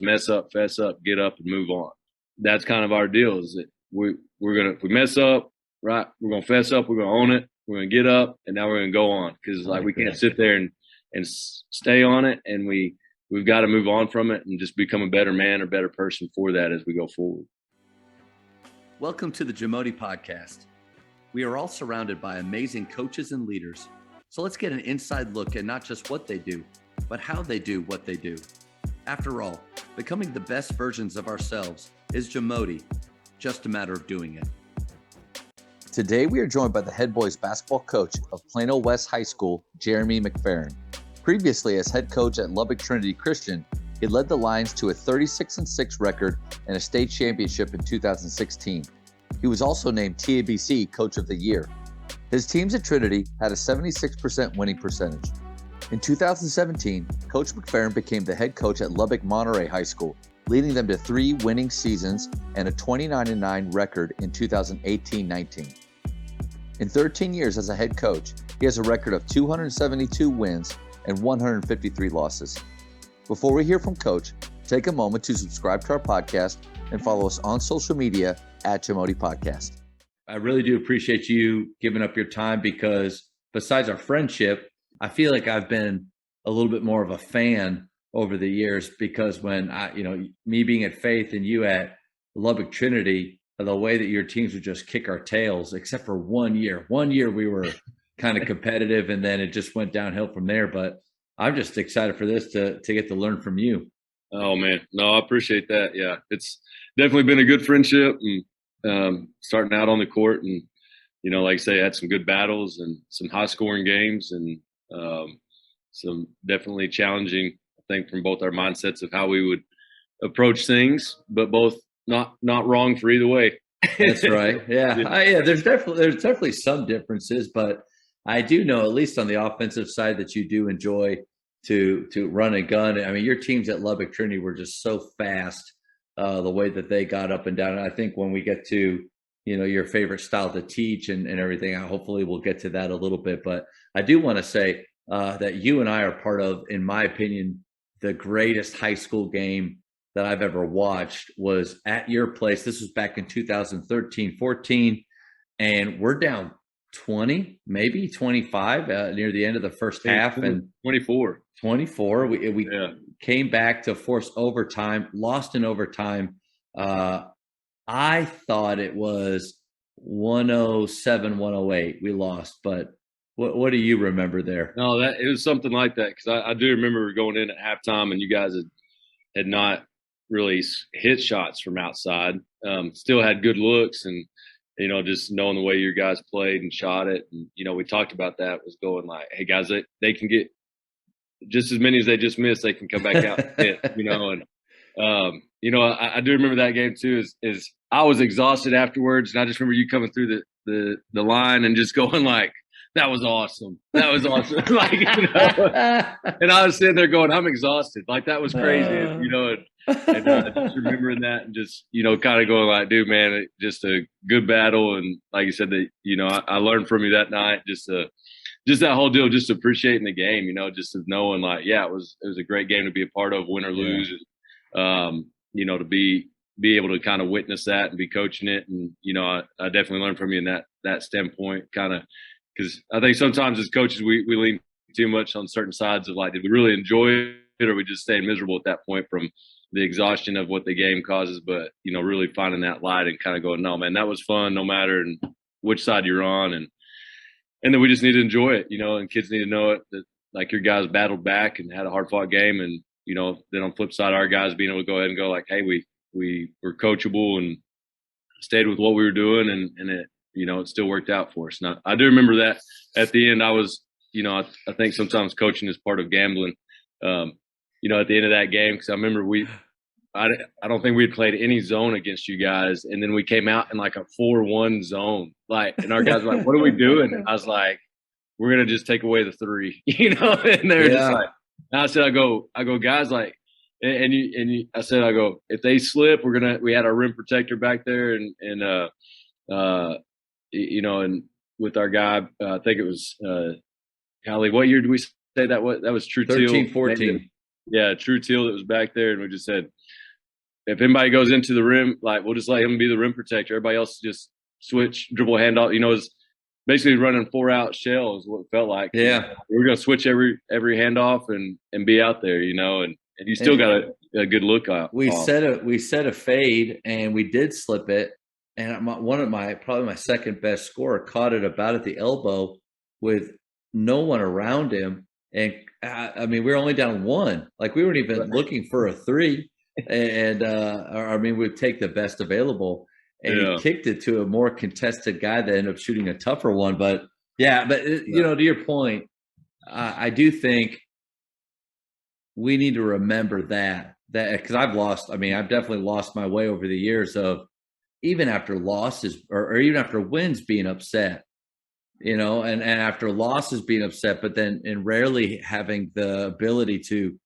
mess up, fess up, get up, and move on. That's kind of our deal. Is that we're gonna, if we mess up, right, we're gonna fess up, we're gonna own it, we're gonna get up, and now we're gonna go on, because like we can't sit there and stay on it, and we've got to move on from it and just become a better man or better person for that as we go forward. Welcome to the Jamodi Podcast. We are all surrounded by amazing coaches and leaders. So let's get an inside look at not just what they do, but how they do what they do. After all, becoming the best versions of ourselves is Jamodi, just a matter of doing it. Today, we are joined by the head boys basketball coach of Plano West High School, Jeremy McFERRIN. Previously, as head coach at Lubbock Trinity Christian, he led the Lions to a 36-6 record and a state championship in 2016. He was also named TABC Coach of the Year. His teams at Trinity had a 76% winning percentage. In 2017, Coach McFerrin became the head coach at Lubbock Monterey High School, leading them to 3 winning seasons and a 29-9 record in 2018-19. In 13 years as a head coach, he has a record of 272 wins and 153 losses. Before we hear from Coach, take a moment to subscribe to our podcast and follow us on social media at Jamodi Podcast. I really do appreciate you giving up your time, because besides our friendship, I feel like I've been a little bit more of a fan over the years, because when me being at Faith and you at Lubbock Trinity, the way that your teams would just kick our tails, except for 1 year. 1 year we were kind of competitive, and then it just went downhill from there. But I'm just excited for this to get to learn from you. Oh man, no, I appreciate that. Yeah, it's definitely been a good friendship, and starting out on the court, and like I say, had some good battles and some high scoring games, and some definitely challenging, I think, from both our mindsets of how we would approach things, but both not wrong for either way. That's right. Yeah. There's definitely some differences, but I do know, at least on the offensive side, that you do enjoy to run and gun. I mean, your teams at Lubbock Trinity were just so fast, the way that they got up and down. And I think when we get to, your favorite style to teach and everything, hopefully we'll get to that a little bit. But I do want to say that you and I are part of, in my opinion, the greatest high school game that I've ever watched was at your place. This was back in 2013-14, and we're down 20, maybe 25 near the end of the first half, and 24. We came back to force overtime, lost in overtime. I thought it was 107-108. We lost, but what do you remember there? No, it was something like that, because I do remember going in at halftime, and you guys had not really hit shots from outside. Still had good looks, and just knowing the way your guys played and shot it, and we talked about that, was going like, hey guys, they can get just as many as they just missed, they can come back out and hit, and I do remember that game too. Is I was exhausted afterwards, and I just remember you coming through the line and just going like, that was awesome. That was awesome. Like, and I was sitting there going, I'm exhausted. Like, that was crazy, and just remembering that, and just, kind of going like, dude, man, just a good battle. And like you said, that, I learned from you that night, just that whole deal, just appreciating the game, just of knowing like, yeah, it was a great game to be a part of, win or lose. And, to be able to kind of witness that and be coaching it. And, I definitely learned from you in that standpoint, kind of, because I think sometimes as coaches, we lean too much on certain sides of like, did we really enjoy it, or we just stayed miserable at that point from the exhaustion of what the game causes? But, really finding that light and kind of going, no, man, that was fun, no matter which side you're on. And then we just need to enjoy it, and kids need to know it, that like your guys battled back and had a hard fought game. And, then on the flip side, our guys being able to go ahead and go like, hey, we were coachable and stayed with what we were doing, and it, it still worked out for us. Now, I do remember that at the end, I was, I think sometimes coaching is part of gambling, at the end of that game, because I remember I don't think we had played any zone against you guys, and then we came out in like a 4-1 zone, like, and our guys were like, what are we doing? And I was like, we're going to just take away the 3, and they're just like, and I said, I go, guys, like, I said, if they slip, we had our rim protector back there, and and with our guy, I think it was, golly, what year did we say that was? That was True Teal. 13-14. Yeah, True Teal that was back there, and we just said, if anybody goes into the rim, like we'll just let him be the rim protector. Everybody else just switch, dribble, handoff. You know, is basically running 4-out shell is what it felt like. Yeah. We're gonna switch every handoff and be out there, you know, and you still got a good look off. We set a fade and we did slip it. And probably my second best scorer caught it about at the elbow with no one around him. And I mean, we were only down one. Like we weren't even looking for a three. And I mean, we'd take the best available. And he kicked it to a more contested guy that ended up shooting a tougher one. But yeah, but you know, to your point, I do think we need to remember that because I've definitely lost my way over the years of even after losses or even after wins being upset, you know, and after losses being upset, but then and rarely having the ability to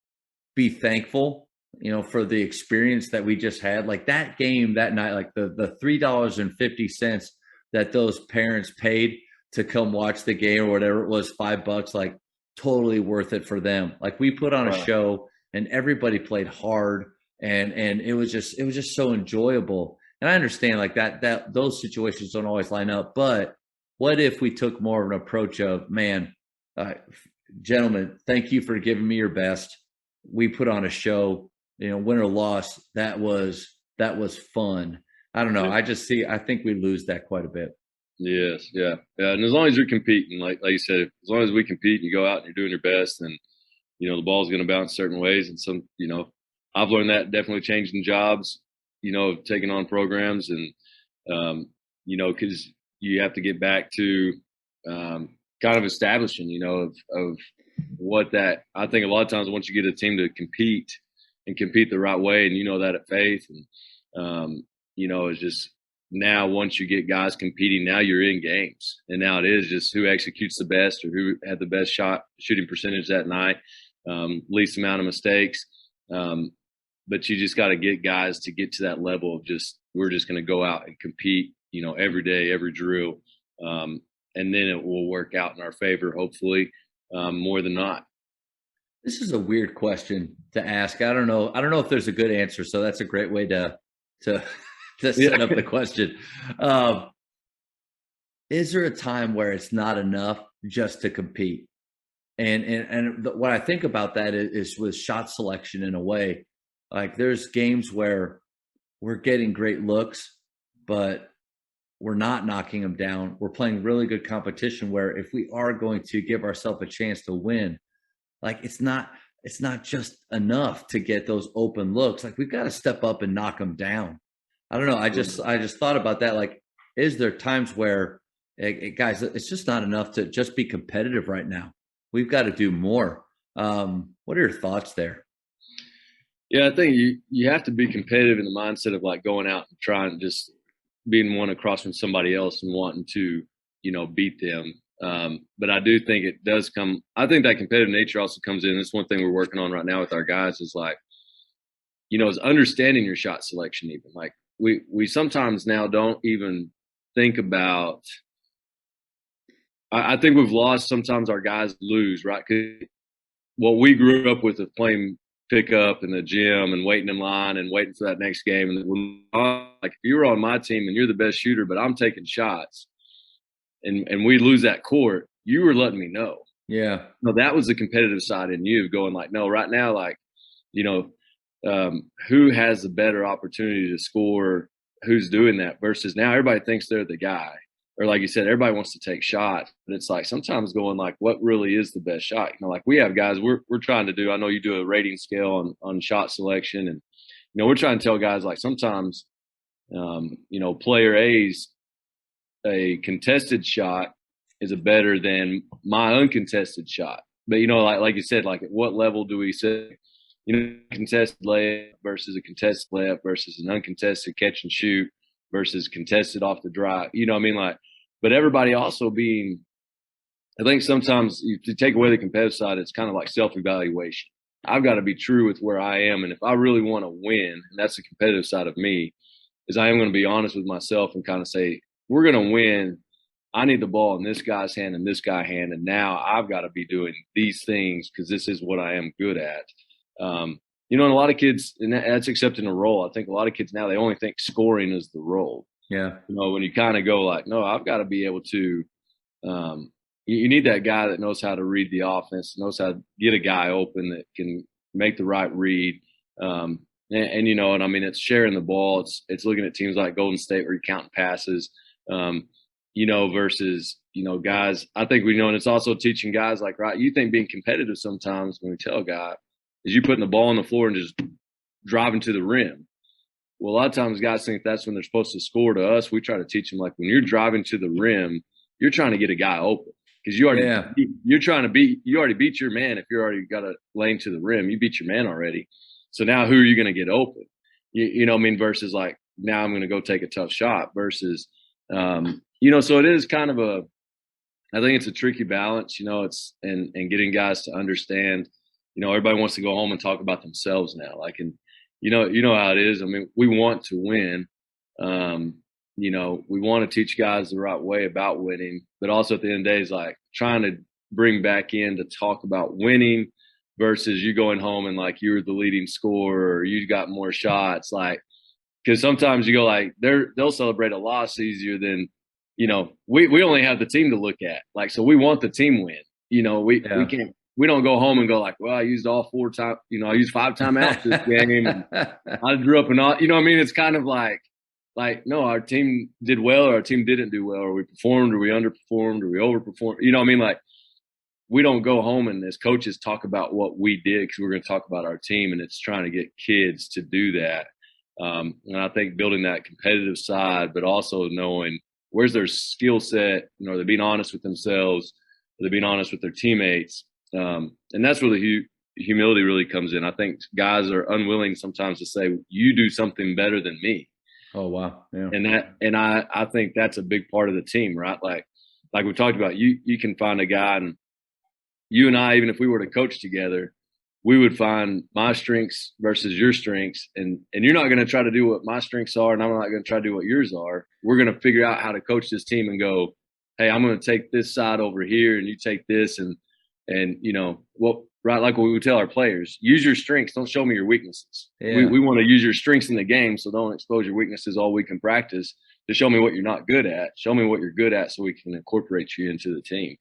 be thankful, you know, for the experience that we just had. Like that game that night, like the $3.50 that those parents paid to come watch the game or whatever it was, $5, like totally worth it for them. Like we put on a show and everybody played hard and it was just so enjoyable. And I understand like that those situations don't always line up, but what if we took more of an approach of, man, gentlemen, thank you for giving me your best. We put on a show, you know, win or loss. That was fun. I don't know. I think we lose that quite a bit. Yes. Yeah. Yeah. And as long as you're competing, like you said, as long as we compete and you go out and you're doing your best, and, you know, the ball's going to bounce certain ways. And some, you know, I've learned that definitely changing jobs, you know, taking on programs and, you know, because you have to get back to kind of establishing, you know, of what that, I think a lot of times once you get a team to compete and compete the right way, and you know that at Faith, and you know, it's just now once you get guys competing, now you're in games, and now it is just who executes the best or who had the best shooting percentage that night, least amount of mistakes. But you just got to get guys to get to that level of just we're just going to go out and compete, you know, every day, every drill, and then it will work out in our favor, hopefully, more than not. This is a weird question to ask. I don't know if there's a good answer. So that's a great way to set up the question. Is there a time where it's not enough just to compete? And what I think about that is with shot selection in a way. Like there's games where we're getting great looks, but we're not knocking them down. We're playing really good competition where if we are going to give ourselves a chance to win, like it's not just enough to get those open looks. Like we've got to step up and knock them down. I don't know. I just thought about that. Like, is there times where, guys, it's just not enough to just be competitive right now? We've got to do more. What are your thoughts there? Yeah, I think you have to be competitive in the mindset of like going out and trying just being one across from somebody else and wanting to, you know, beat them. But I do think it does come. I think that competitive nature also comes in. That's one thing we're working on right now with our guys is like, you know, is understanding your shot selection. Even like we sometimes now don't even think about. I think we've lost. Sometimes our guys lose, right? Because what we grew up with is playing pickup in the gym and waiting in line and waiting for that next game. And when, like if you were on my team and you're the best shooter, but I'm taking shots, and we lose that court, you were letting me know. Yeah. No, that was the competitive side in you going like, no, right now, like, you know, who has the better opportunity to score? Who's doing that versus now everybody thinks they're the guy. Or like you said, everybody wants to take shots, but it's like sometimes going like, what really is the best shot? You know, like we have guys we're trying to do. I know you do a rating scale on shot selection, and you know we're trying to tell guys like sometimes, you know, player A's a contested shot is a better than my uncontested shot. But you know, like you said, like at what level do we say, you know, contested layup versus a contested layup versus an uncontested catch and shoot versus contested off the drive. You know what I mean? Like, but everybody also being, I think sometimes to take away the competitive side, it's kind of like self-evaluation. I've got to be true with where I am. And if I really want to win, and that's the competitive side of me, is I am going to be honest with myself and kind of say, we're going to win. I need the ball in this guy's hand and this guy's hand. And now I've got to be doing these things because this is what I am good at. and a lot of kids, and that's accepting a role. I think a lot of kids now, they only think scoring is the role. Yeah. When you kind of go like, no, I've got to be able to, you need that guy that knows how to read the offense, knows how to get a guy open, that can make the right read. And I mean, it's sharing the ball. It's looking at teams like Golden State where you're counting passes, versus, guys. I think and it's also teaching guys like, right, you think being competitive sometimes when we tell a guy is you putting the ball on the floor and just driving to the rim. Well, a lot of times guys think that's when they're supposed to score. To us, we try to teach them, like, when you're driving to the rim, you're trying to get a guy open because you already beat your man. If you already got a lane to the rim, you beat your man already. So now who are you going to get open? Versus like, now I'm going to go take a tough shot versus, so it is kind of I think it's a tricky balance, it's and getting guys to understand, everybody wants to go home and talk about themselves now. Like, and you know how it is. I mean, we want to win. We want to teach guys the right way about winning, but also at the end of the day is like trying to bring back in to talk about winning versus you going home and like you're the leading scorer or you got more shots. Like, because sometimes you go like they'll celebrate a loss easier than, we only have the team to look at. Like, so we want the team win. We don't go home and go like, well, I used all 4 times, I used 5 timeouts this game. And I drew up and all, it's kind of like, no, our team did well or our team didn't do well, or we performed or we underperformed or we overperformed. Like, we don't go home and as coaches talk about what we did because we're going to talk about our team, and it's trying to get kids to do that. And I think building that competitive side, but also knowing where's their skill set, are they being honest with themselves? Are they being honest with their teammates? And that's where the humility really comes in. I think guys are unwilling sometimes to say, you do something better than me. Oh, wow. Yeah. And I think that's a big part of the team, right? Like we talked about, you can find a guy, and you and I, even if we were to coach together, we would find my strengths versus your strengths. And you're not going to try to do what my strengths are, and I'm not going to try to do what yours are. We're going to figure out how to coach this team and go, hey, I'm going to take this side over here and you take this. And right, like what we would tell our players, use your strengths. Don't show me your weaknesses. Yeah. We want to use your strengths in the game, so don't expose your weaknesses all week in practice to show me what you're not good at. Show me what you're good at so we can incorporate you into the team.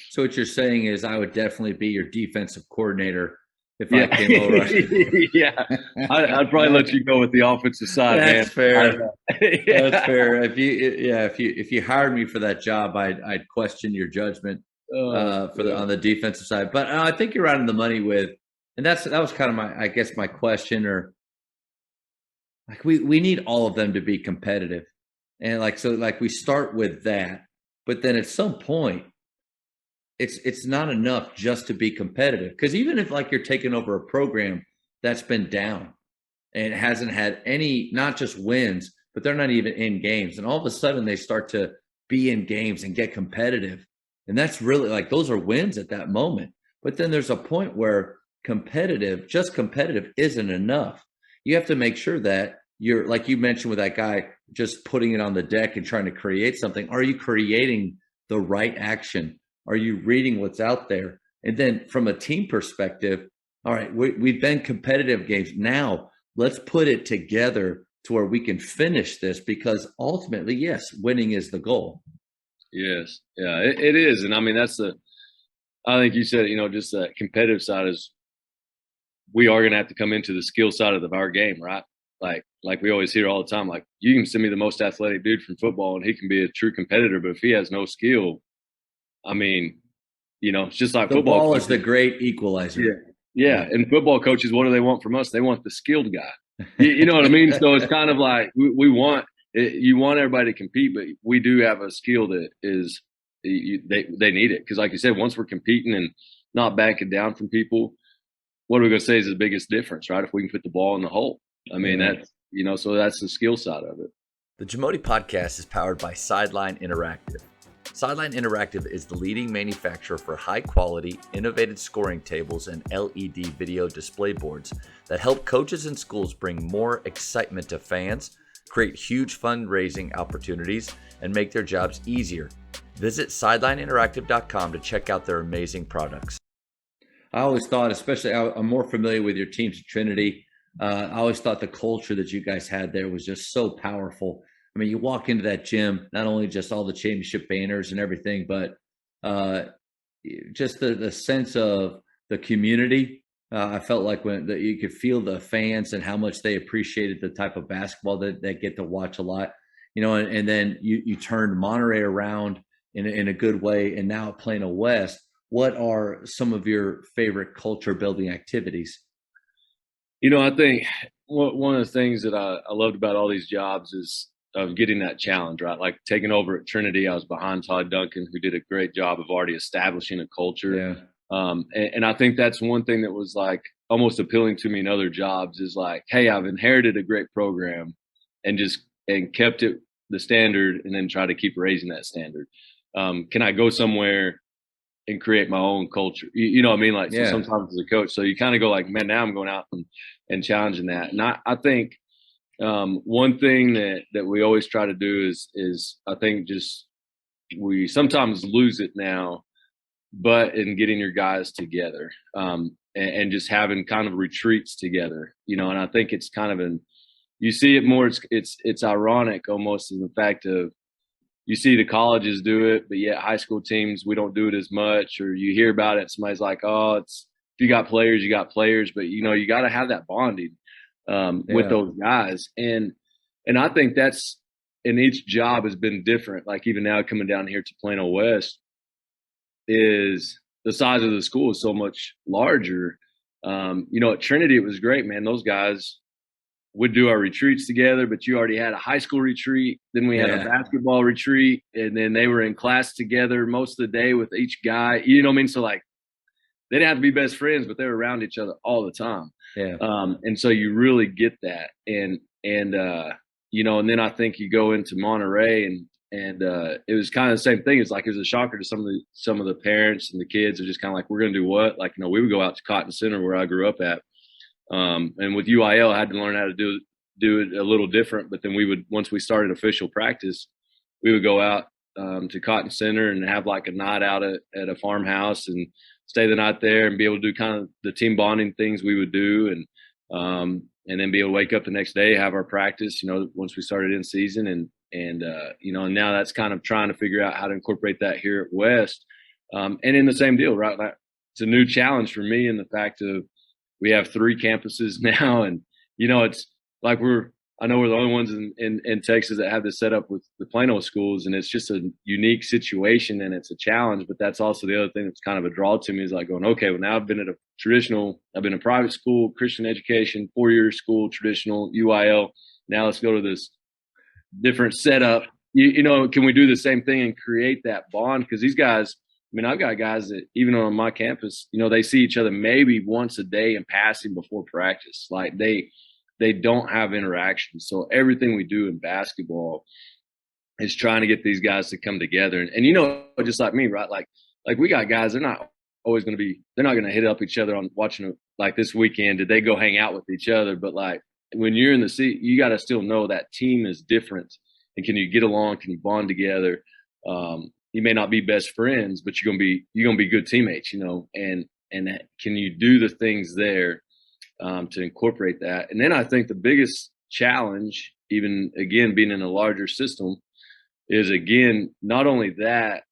So what you're saying is I would definitely be your defensive coordinator if I came over. Yeah, I'd probably let you go with the offensive side. That's fair. Yeah. That's fair. If you hired me for that job, I'd question your judgment on the defensive side. But I think you're right on the money with, and that was kind of my question, or like we need all of them to be competitive, and like we start with that, but then at some point, it's not enough just to be competitive, because even if like you're taking over a program that's been down and it hasn't had any, not just wins, but they're not even in games, and all of a sudden they start to be in games and get competitive, and that's really like those are wins at that moment. But then there's a point where just competitive isn't enough. You have to make sure that you're, like you mentioned with that guy, just putting it on the deck and trying to create something. Are you creating the right action? Are you reading what's out there? And then from a team perspective, all right, we've been competitive games. Now let's put it together to where we can finish this, because ultimately, yes, winning is the goal. Yes. Yeah, it is. And I mean, I think you said, just that competitive side is, we are going to have to come into the skill side of our game, right? Like we always hear all the time, like, you can send me the most athletic dude from football and he can be a true competitor, but if he has no skill, I mean, it's just like the football. The ball is the great equalizer. Yeah. And football coaches, what do they want from us? They want the skilled guy. You know what I mean? So it's kind of like we want it, you want everybody to compete, but we do have a skill that is they need it, because like you said, once we're competing and not backing down from people, what are we going to say is the biggest difference, right? If we can put the ball in the hole. I mean, that's so that's the skill side of it. The Jamodi podcast is powered by Sideline Interactive. Sideline Interactive is the leading manufacturer for high-quality, innovative scoring tables and LED video display boards that help coaches and schools bring more excitement to fans, create huge fundraising opportunities, and make their jobs easier. Visit sidelineinteractive.com to check out their amazing products. I always thought, especially I'm more familiar with your teams at Trinity. I always thought the culture that you guys had there was just so powerful. I mean, you walk into that gym, not only just all the championship banners and everything, but uh, just the sense of the community. I felt like you could feel the fans and how much they appreciated the type of basketball that they get to watch a lot, and then you turned Monterey around in a good way. And now at Plano West, what are some of your favorite culture building activities? I think one of the things that I loved about all these jobs is of getting that challenge, right? Like taking over at Trinity, I was behind Todd Duncan, who did a great job of already establishing a culture. Yeah. And I think that's one thing that was like almost appealing to me in other jobs is like, hey, I've inherited a great program and kept it the standard and then try to keep raising that standard. Can I go somewhere and create my own culture? You know what I mean? Like, so sometimes as a coach, so you kind of go like, man, now I'm going out and challenging that. And I think one thing that we always try to do is I think just we sometimes lose it now, but in getting your guys together and just having kind of retreats together, and I think it's kind of you see it more. It's ironic almost in the fact of you see the colleges do it, but yet high school teams, we don't do it as much, or you hear about it. Somebody's like, oh, if you got players, you got players, but you got to have that bonding with those guys. And I think that's, and each job has been different. Like even now coming down here to Plano West is the size of the school is so much larger. At Trinity, it was great, man. Those guys would do our retreats together, but you already had a high school retreat. Then we had a basketball retreat, and then they were in class together most of the day with each guy. You know what I mean? So like, they didn't have to be best friends, but they were around each other all the time. Yeah. And so you really get that. And then I think you go into Monterey and it was kind of the same thing. It's like, it was a shocker to some of the parents and the kids are just kind of like, we're going to do what? Like, we would go out to Cotton Center where I grew up at. And with UIL, I had to learn how to do it a little different. But then once we started official practice, we would go out to Cotton Center and have like a night out at a farmhouse and stay the night there and be able to do kind of the team bonding things we would do. And then be able to wake up the next day, have our practice, once we started in season and now that's kind of trying to figure out how to incorporate that here at West. And in the same deal, right? Like, it's a new challenge for me in the fact of, we have 3 campuses now, and it's like I know we're the only ones in Texas that have this set up with the Plano schools, and it's just a unique situation and it's a challenge. But that's also the other thing that's kind of a draw to me is like going, okay, well now I've been in a private school, Christian education, 4-year school, traditional UIL. Now let's go to this different setup. Can we do the same thing and create that bond? Because these guys, I've got guys that even on my campus, they see each other maybe once a day in passing before practice. Like they don't have interaction. So everything we do in basketball is trying to get these guys to come together. And just like me, right? Like we got guys, they're not going to hit up each other on watching like this weekend. Did they go hang out with each other? But like when you're in the seat, you got to still know that team is different. And can you get along? Can you bond together? You may not be best friends, but you're gonna be good teammates, and can you do the things there to incorporate that? And then I think the biggest challenge, even again being in a larger system, is again not only that,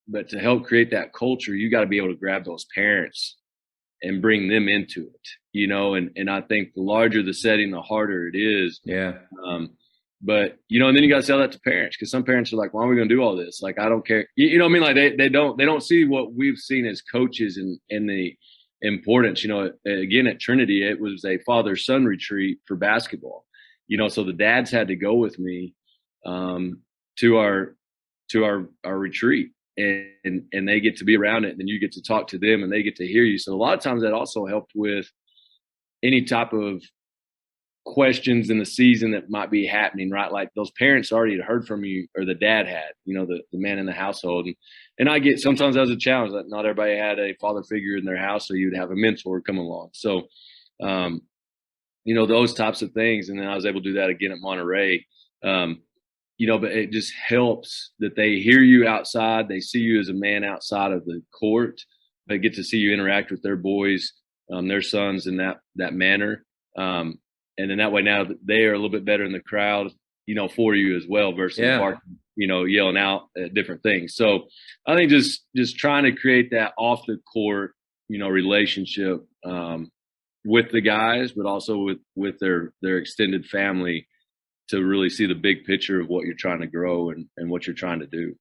but to help create that culture, you got to be able to grab those parents and bring them into it, and I think the larger the setting, the harder it is. Yeah. But, and then you got to sell that to parents, because some parents are like, why are we going to do all this? Like, I don't care. You know what I mean? Like they don't see what we've seen as coaches and the importance, again, at Trinity, it was a father-son retreat for basketball, so the dads had to go with me to our retreat and they get to be around it. And then you get to talk to them and they get to hear you. So a lot of times that also helped with any type of questions in the season that might be happening, right? Like those parents already had heard from you, or the dad had, the man in the household. And I get sometimes that was a challenge that not everybody had a father figure in their house, so you'd have a mentor come along. So, those types of things. And then I was able to do that again at Monterey. But it just helps that they hear you outside. They see you as a man outside of the court. they get to see you interact with their boys, their sons in that manner. And then that way now they are a little bit better in the crowd, for you as well versus barking, yelling out at different things. So I think just trying to create that off the court, relationship with the guys, but also with their extended family to really see the big picture of what you're trying to grow and what you're trying to do.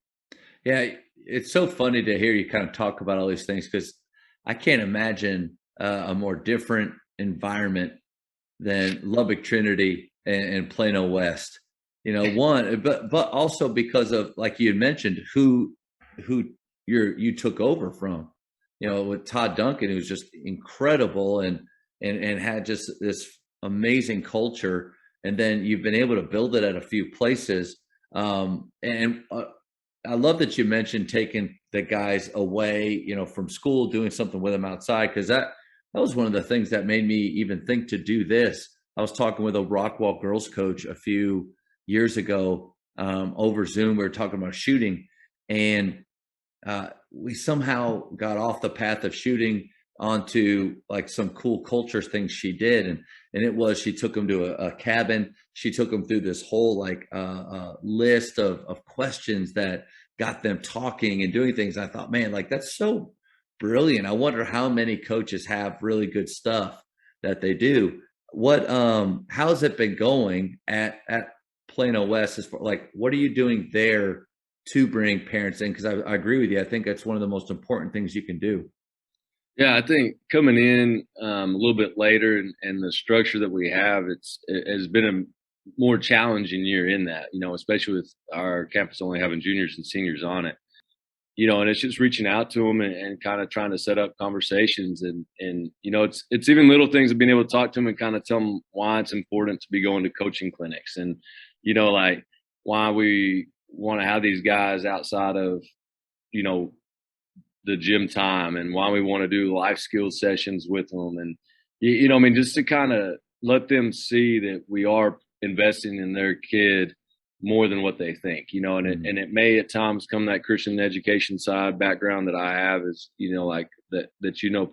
Yeah, it's so funny to hear you kind of talk about all these things, because I can't imagine a more different environment than Lubbock Trinity and Plano West. But also because of, like you had mentioned, who you took over from. With Todd Duncan, who's just incredible and had just this amazing culture, and then you've been able to build it at a few places. I love that you mentioned taking the guys away, from school, doing something with them outside, because that was one of the things that made me even think to do this. I was talking with a Rockwall girls coach a few years ago over Zoom. We were talking about shooting, and we somehow got off the path of shooting onto like some cool culture things she did. And it was, she took them to a cabin. She took them through this whole list of questions that got them talking and doing things. I thought, man, that's so brilliant. I wonder how many coaches have really good stuff that they do. How's it been going at Plano West? As far, what are you doing there to bring parents in? Because I agree with you. I think that's one of the most important things you can do. Yeah, I think coming in a little bit later and the structure that we have, it has been a more challenging year in that, especially with our campus only having juniors and seniors on it, and it's just reaching out to them and kind of trying to set up conversations and it's even little things of being able to talk to them and kind of tell them why it's important to be going to coaching clinics and, why we want to have these guys outside of, the gym time and why we want to do life skills sessions with them. And, just to kind of let them see that we are investing in their kid more than what they think, and it may at times come that Christian education side background that I have is, that,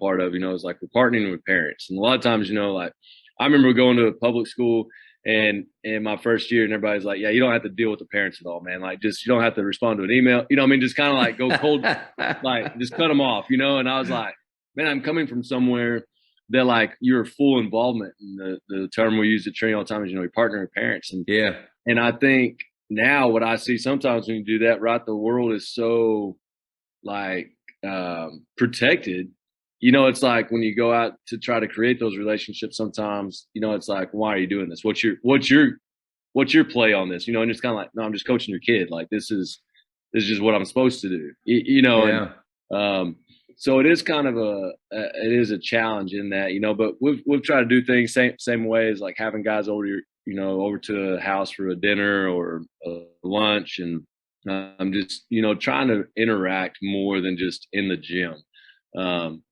part of, is like we're partnering with parents. And a lot of times, I remember going to a public school and in my first year and everybody's like, yeah, you don't have to deal with the parents at all, man. Just, you don't have to respond to an email, just kind of go cold, just cut them off, and I was like, man, I'm coming from somewhere that your full involvement, and the term we use at training all the time is, we partner with parents. And yeah. And I think now what I see sometimes when you do that, right, the world is so protected. It's like when you go out to try to create those relationships, sometimes, it's like, why are you doing this? What's your play on this? And it's kind of like, no, I'm just coaching your kid. This is just what I'm supposed to do, Yeah. And, so it is kind of it is a challenge in that, but we've tried to do things same way as having guys over over to a house for a dinner or a lunch. And I'm just, trying to interact more than just in the gym. And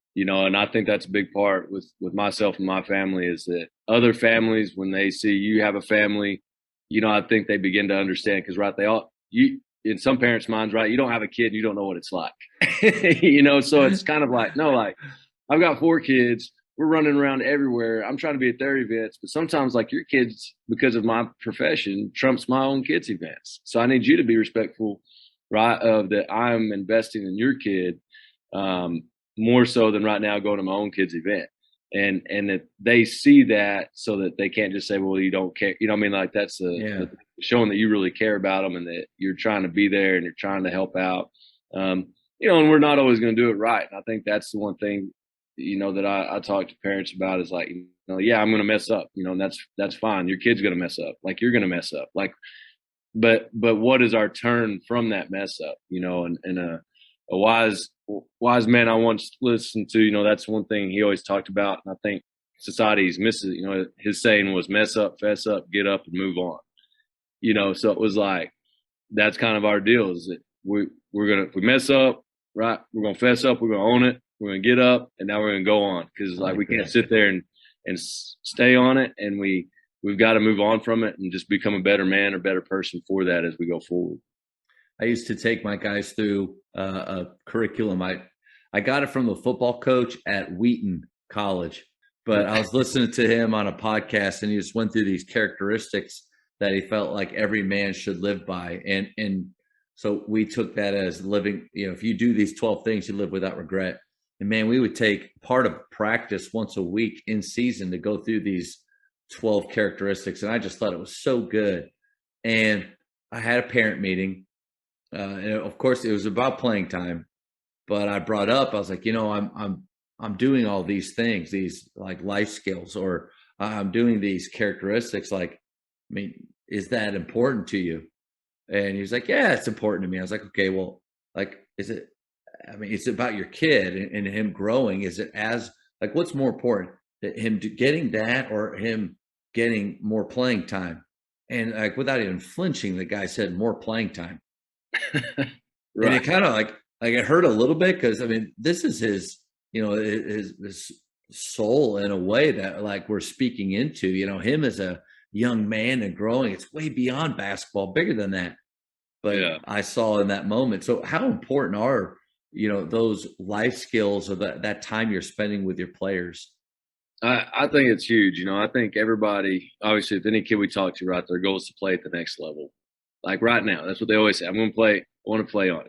I think that's a big part with myself and my family is that other families, when they see you have a family, I think they begin to understand because, right, in some parents' minds, right, you don't have a kid, you don't know what it's like, so it's kind of no, I've got 4 kids. We're running around everywhere. I'm trying to be at their events, but sometimes your kids, because of my profession, trumps my own kids' events. So I need you to be respectful, right, of that I'm investing in your kid more so than right now going to my own kid's event. And that they see that so that they can't just say, well, you don't care. That's showing that you really care about them and that you're trying to be there and you're trying to help out. And we're not always going to do it right. And I think that's the one thing, that I talk to parents about is yeah, I'm going to mess up, and that's fine. Your kid's going to mess up. You're going to mess up. But what is our turn from that mess up, and a wise man I once listened to, that's one thing he always talked about. And I think society's misses it. His saying was mess up, fess up, get up and move on. So it was that's kind of our deal is that if we mess up, right, we're going to fess up, we're going to own it, we're going to get up, and now we're going to go on. Because we can't sit there and stay on it, and we've got to move on from it and just become a better man or better person for that as we go forward. I used to take my guys through a curriculum. I I got it from the football coach at Wheaton College, but I was listening to him on a podcast, and he just went through these characteristics that he felt like every man should live by. And so we took that as living, if you do these 12 things, you live without regret. And man, we would take part of practice once a week in season to go through these 12 characteristics. And I just thought it was so good. And I had a parent meeting. And of course it was about playing time, but I brought up, I was like, I'm doing all these things, these like life skills, or I'm doing these characteristics. Like, I mean, is that important to you? And he was like, yeah, it's important to me. I was like, okay, well, like, is it, I mean, it's about your kid and him growing. Is it as like, what's more important, him getting that or him getting more playing time? And like, without even flinching, the guy said more playing time. Right. And it kind of like it hurt a little bit, because I mean, this is his, his soul in a way that like we're speaking into, him as a young man and growing. It's way beyond basketball, bigger than that. But yeah. I saw in that moment. So how important are, those life skills or that time you're spending with your players? I think it's huge. I think everybody, obviously, if any kid we talk to, right, their goal is to play at the next level. Like right now, that's what they always say. I'm going to play. I want to play on,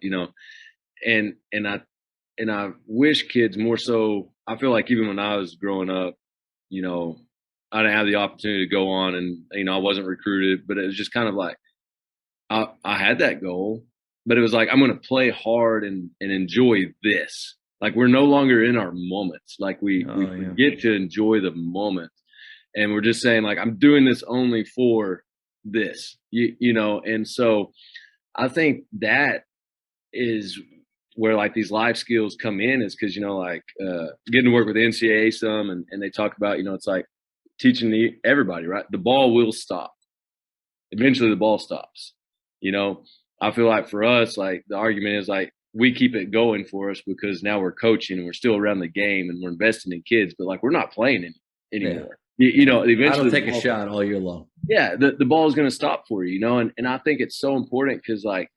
and I wish kids more so. I feel like even when I was growing up, I didn't have the opportunity to go on, and I wasn't recruited, but it was just kind of like I had that goal, but it was like I'm going to play hard and enjoy this. Like we're no longer in our moments. Like we forget to enjoy the moment, and we're just saying like I'm doing this only for this, and so I think that is where like these life skills come in, is because getting to work with the NCAA some, and they talk about it's like teaching everybody, right, the ball will stop eventually. The ball stops. I feel like for us, like the argument is like we keep it going for us because now we're coaching and we're still around the game and we're investing in kids, but like we're not playing anymore. Eventually I don't take a shot all year long. Yeah, the ball is going to stop for you, and I think it's so important because like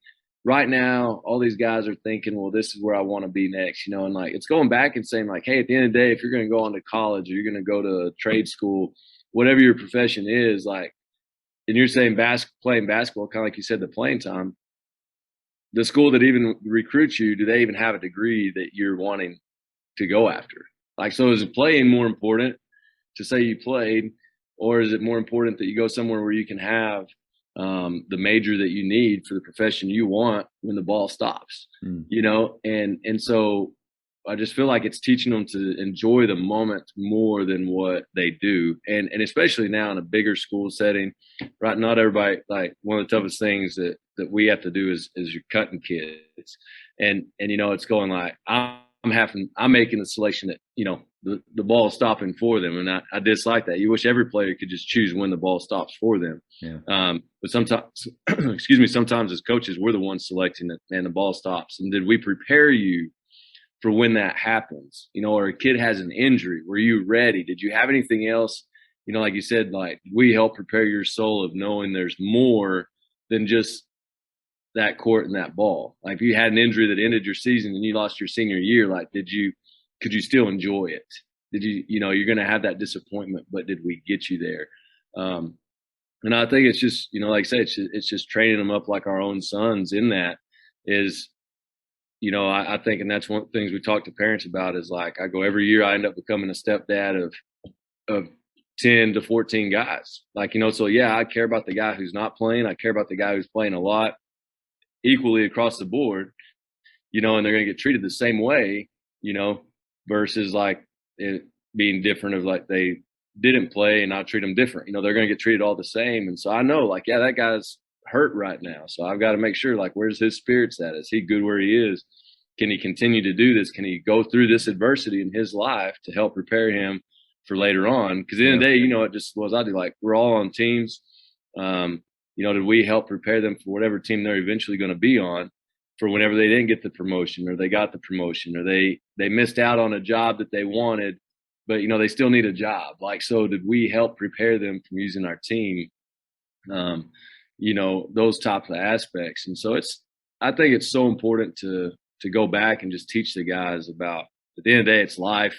right now, all these guys are thinking, well, this is where I want to be next, and like it's going back and saying like, hey, at the end of the day, if you're going to go on to college or you're going to go to trade school, whatever your profession is, like, and you're saying playing basketball, kind of like you said, the playing time, the school that even recruits you, do they even have a degree that you're wanting to go after? Like, so is playing more important to say you played, or is it more important that you go somewhere where you can have the major that you need for the profession you want when the ball stops? And so I just feel like it's teaching them to enjoy the moment more than what they do. And especially now in a bigger school setting, right? Not everybody, like one of the toughest things that we have to do is you're cutting kids. And it's going like, I'm making the selection that, the ball is stopping for them. And I dislike that. You wish every player could just choose when the ball stops for them. Yeah. But sometimes, sometimes as coaches, we're the ones selecting it, and the ball stops. And did we prepare you for when that happens? Or a kid has an injury, were you ready? Did you have anything else? Like you said, like we help prepare your soul of knowing there's more than just that court and that ball. Like if you had an injury that ended your season and you lost your senior year, like could you still enjoy it? Did you're going to have that disappointment, but did we get you there? And I think it's just, like I said, it's just training them up like our own sons in that is, I think, and that's one of the things we talk to parents about is like, I go every year, I end up becoming a stepdad of 10 to 14 guys. Like, so yeah, I care about the guy who's not playing. I care about the guy who's playing a lot equally across the board, and they're going to get treated the same way, versus like it being different of like they didn't play and I treat them different. They're going to get treated all the same. And so I know like, yeah, that guy's hurt right now. So I've got to make sure like, where's his spirits at? Is he good where he is? Can he continue to do this? Can he go through this adversity in his life to help prepare him for later on? Because at the end of the day, it just was, I do like, we're all on teams. Did we help prepare them for whatever team they're eventually going to be on for whenever they didn't get the promotion or they got the promotion or they missed out on a job that they wanted, but, they still need a job. Like, so did we help prepare them from using our team? Those types of aspects. And so I think it's so important to to go back and just teach the guys about, at the end of the day, it's life.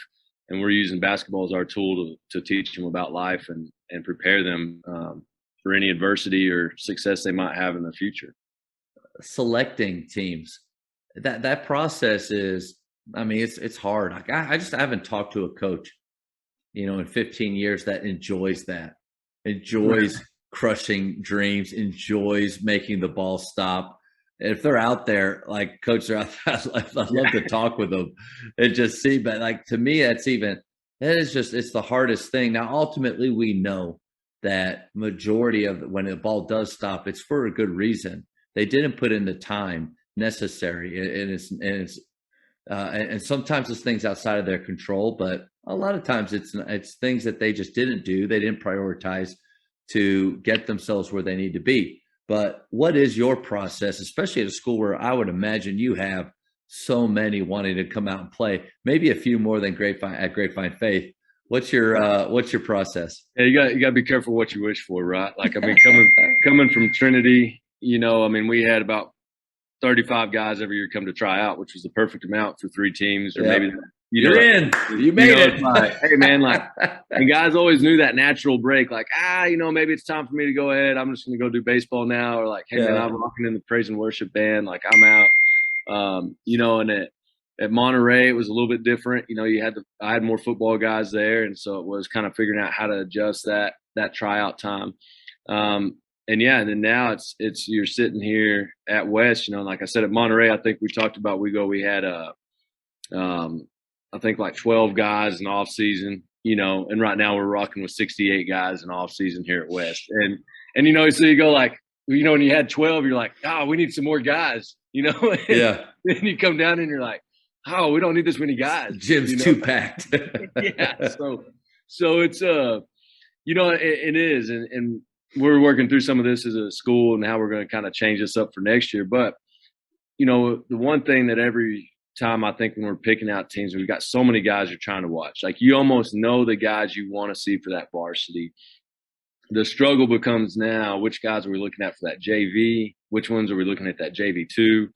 And we're using basketball as our tool to teach them about life and prepare them for any adversity or success they might have in the future. Selecting teams, that process is, I mean, it's hard. Like I haven't talked to a coach, in 15 years that enjoys crushing dreams, enjoys making the ball stop. If they're out there, like coaches are out there, I'd love to talk with them and just see. But like, to me, it's the hardest thing. Now, ultimately, we know that majority of when the ball does stop, it's for a good reason. They didn't put in the time necessary, and sometimes it's things outside of their control, but a lot of times it's things that they just didn't do. They didn't prioritize to get themselves where they need to be. But what is your process, especially at a school where I would imagine you have so many wanting to come out and play, maybe a few more than Grapevine Faith? What's your process? Yeah, you got to be careful what you wish for, right? Like, I mean, coming from Trinity, I mean, we had about 35 guys every year come to try out, which was the perfect amount for 3 teams, or maybe you're in. You made it. Like, hey man, like, and guys always knew that natural break, like, maybe it's time for me to go ahead. I'm just going to go do baseball now, or like, hey man, I'm rocking in the praise and worship band, like I'm out. And at Monterey, it was a little bit different. I had more football guys there, and so it was kind of figuring out how to adjust that tryout time. And then now it's you're sitting here at West, like I said, at Monterey, I think we talked about, we had I think like 12 guys in off season, and right now we're rocking with 68 guys in off season here at West. And so you go like, when you had 12, you're like, oh, we need some more guys, Yeah. Then you come down and you're like, oh, we don't need this many guys. Gym's too packed. Yeah. So it's, it is. And we're working through some of this as a school and how we're going to kind of change this up for next year. But, the one thing that every time I think when we're picking out teams, we've got so many guys you're trying to watch. Like, you almost know the guys you want to see for that varsity. The struggle becomes now, which guys are we looking at for that JV? Which ones are we looking at that JV2?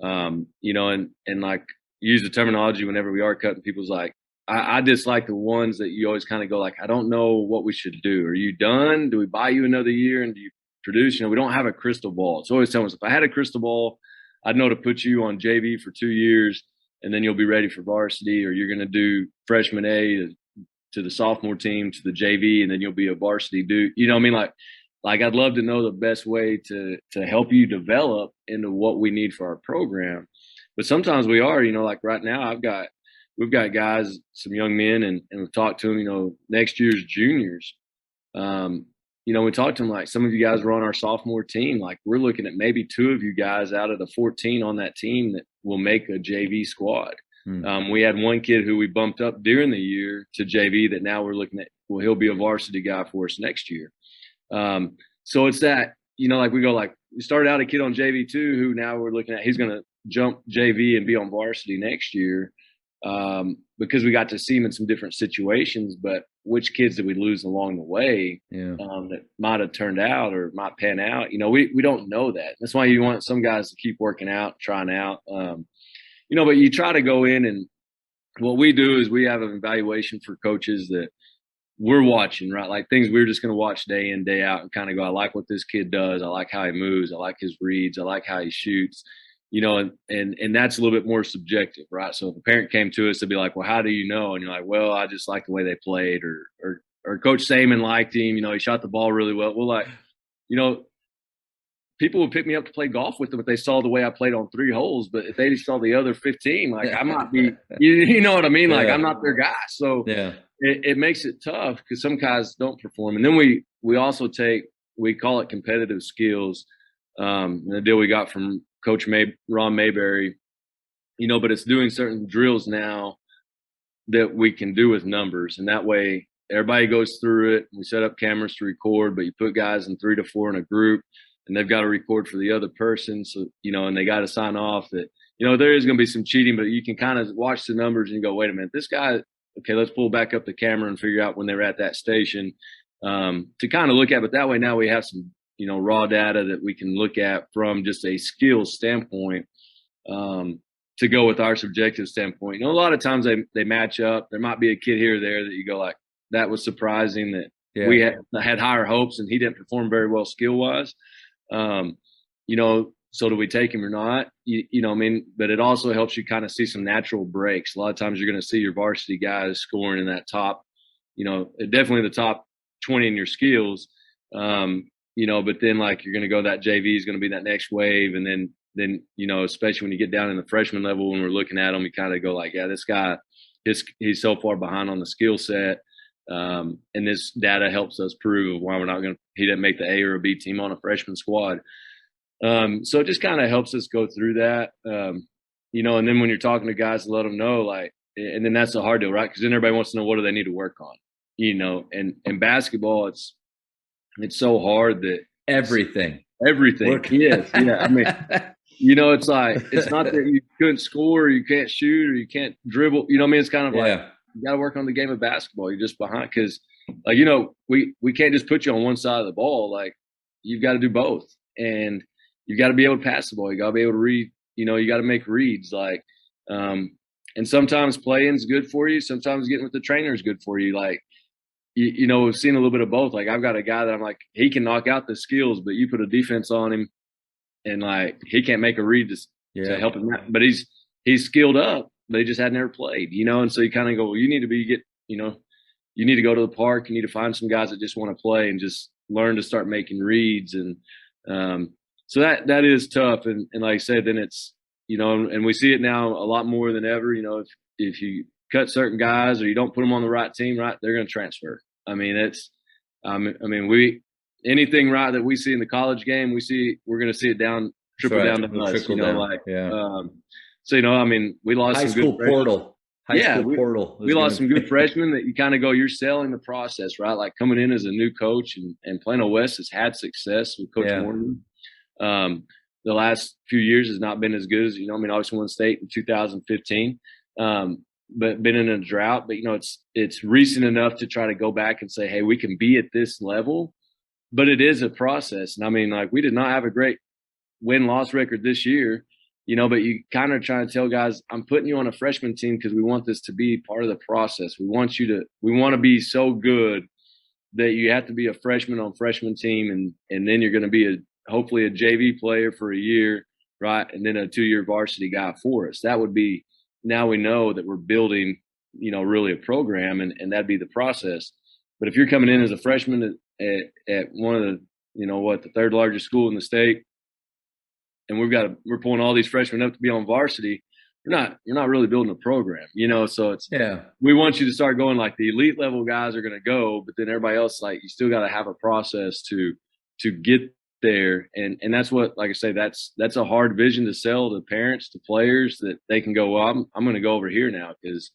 And like, use the terminology whenever we are cutting, people's like, I dislike the ones that you always kind of go like, I don't know what we should do. Are you done? Do we buy you another year and do you produce? We don't have a crystal ball. It's always telling us, if I had a crystal ball, I'd know to put you on JV for 2 years and then you'll be ready for varsity, or you're going to do freshman A to the sophomore team to the JV, and then you'll be a varsity dude. You know what I mean? Like I'd love to know the best way to help you develop into what we need for our program. But sometimes we are, like right now we've got guys, some young men, and we've talked to them, next year's juniors. We talked to them, like, some of you guys were on our sophomore team. Like, we're looking at maybe 2 of you guys out of the 14 on that team that will make a JV squad. We had one kid who we bumped up during the year to JV that now we're looking at, well, he'll be a varsity guy for us next year. So it's that, like we go, like, we started out a kid on JV2 who now we're looking at, he's going to jump JV and be on varsity next year. Because we got to see him in some different situations, but which kids did we lose along the way that might have turned out or might pan out? We don't know that. That's why you want some guys to keep working out, trying out. But you try to go in, and what we do is we have an evaluation for coaches that we're watching, right? Like, things we're just going to watch day in, day out and kind of go, I like what this kid does. I like how he moves. I like his reads. I like how he shoots. And that's a little bit more subjective, right? So if a parent came to us, they'd be like, well, how do you know? And you're like, well, I just like the way they played, or Coach Saman liked him, he shot the ball really well. Well, like, people would pick me up to play golf with them if they saw the way I played on 3 holes, but if they just saw the other 15, like, I might be, you know what I mean? Like, I'm not their guy. So it makes it tough because some guys don't perform. And then we also we call it competitive skills. The deal we got from Coach Ron Mayberry, but it's doing certain drills now that we can do with numbers. And that way everybody goes through it. We set up cameras to record, but you put guys in 3 to 4 in a group, and they've got to record for the other person. So, and they got to sign off that, there is going to be some cheating, but you can kind of watch the numbers and go, wait a minute, this guy, okay, let's pull back up the camera and figure out when they were at that station to kind of look at. But that way now we have some, raw data that we can look at from just a skills standpoint. to go with our subjective standpoint. A lot of times they match up. There might be a kid here or there that you go like, that was surprising that we had higher hopes and he didn't perform very well skill wise. So do we take him or not? But it also helps you kind of see some natural breaks. A lot of times you're going to see your varsity guys scoring in that top, definitely the top 20 in your skills. But then like you're going to go, that JV is going to be that next wave. And then, especially when you get down in the freshman level, when we're looking at them, you kind of go like, yeah, this guy, he's so far behind on the skill set. And this data helps us prove why he didn't make the A or a B team on a freshman squad. So it just kind of helps us go through that. And then when you're talking to guys, let them know, like, and then that's the hard deal, right? Because then everybody wants to know, what do they need to work on? And basketball, it's so hard that everything. Yes. Yeah. I mean, it's like, it's not that you couldn't score or you can't shoot or you can't dribble. It's kind of like, you got to work on the game of basketball. You're just behind because, like, we can't just put you on one side of the ball. Like, you've got to do both. And you got to be able to pass the ball. You got to be able to read, you got to make reads. Like, and sometimes playing's good for you. Sometimes getting with the trainer is good for you. Like, we've seen a little bit of both. Like, I've got a guy that I'm like, he can knock out the skills, but you put a defense on him and like, he can't make a read to help him out. But he's skilled up, but he just had never played, and so you kind of go, well, you need to go to the park. You need to find some guys that just want to play and just learn to start making reads. And, so that is tough. And like I said, then it's, and we see it now a lot more than ever, if you cut certain guys or you don't put them on the right team, right, they're going to transfer. I mean, anything right that we see in the college game, we're going to see it trickle down to us, we lost high some school good portal. Portal. We lost some good freshmen that you kind of go, you're selling the process, right? Like coming in as a new coach, and Plano West has had success with Coach Morton. The last few years has not been as good as, obviously won state in 2015, but been in a drought. But, it's recent enough to try to go back and say, hey, we can be at this level, but it is a process. And we did not have a great win-loss record this year. But you kind of try to tell guys, I'm putting you on a freshman team because we want this to be part of the process. We want to be so good that you have to be a freshman on freshman team. And then you're going to be hopefully a JV player for a year, right? And then a 2-year varsity guy for us. That would be, now we know that we're building, really a program, and that'd be the process. But if you're coming in as a freshman at one of the, the third largest school in the state, and we're pulling all these freshmen up to be on varsity, you're not really building a program, so it's, we want you to start going, like, the elite level guys are going to go, but then everybody else, like, you still got to have a process to get there. And that's what, like I say, that's a hard vision to sell to parents, to players, that they can go, well, I'm going to go over here now because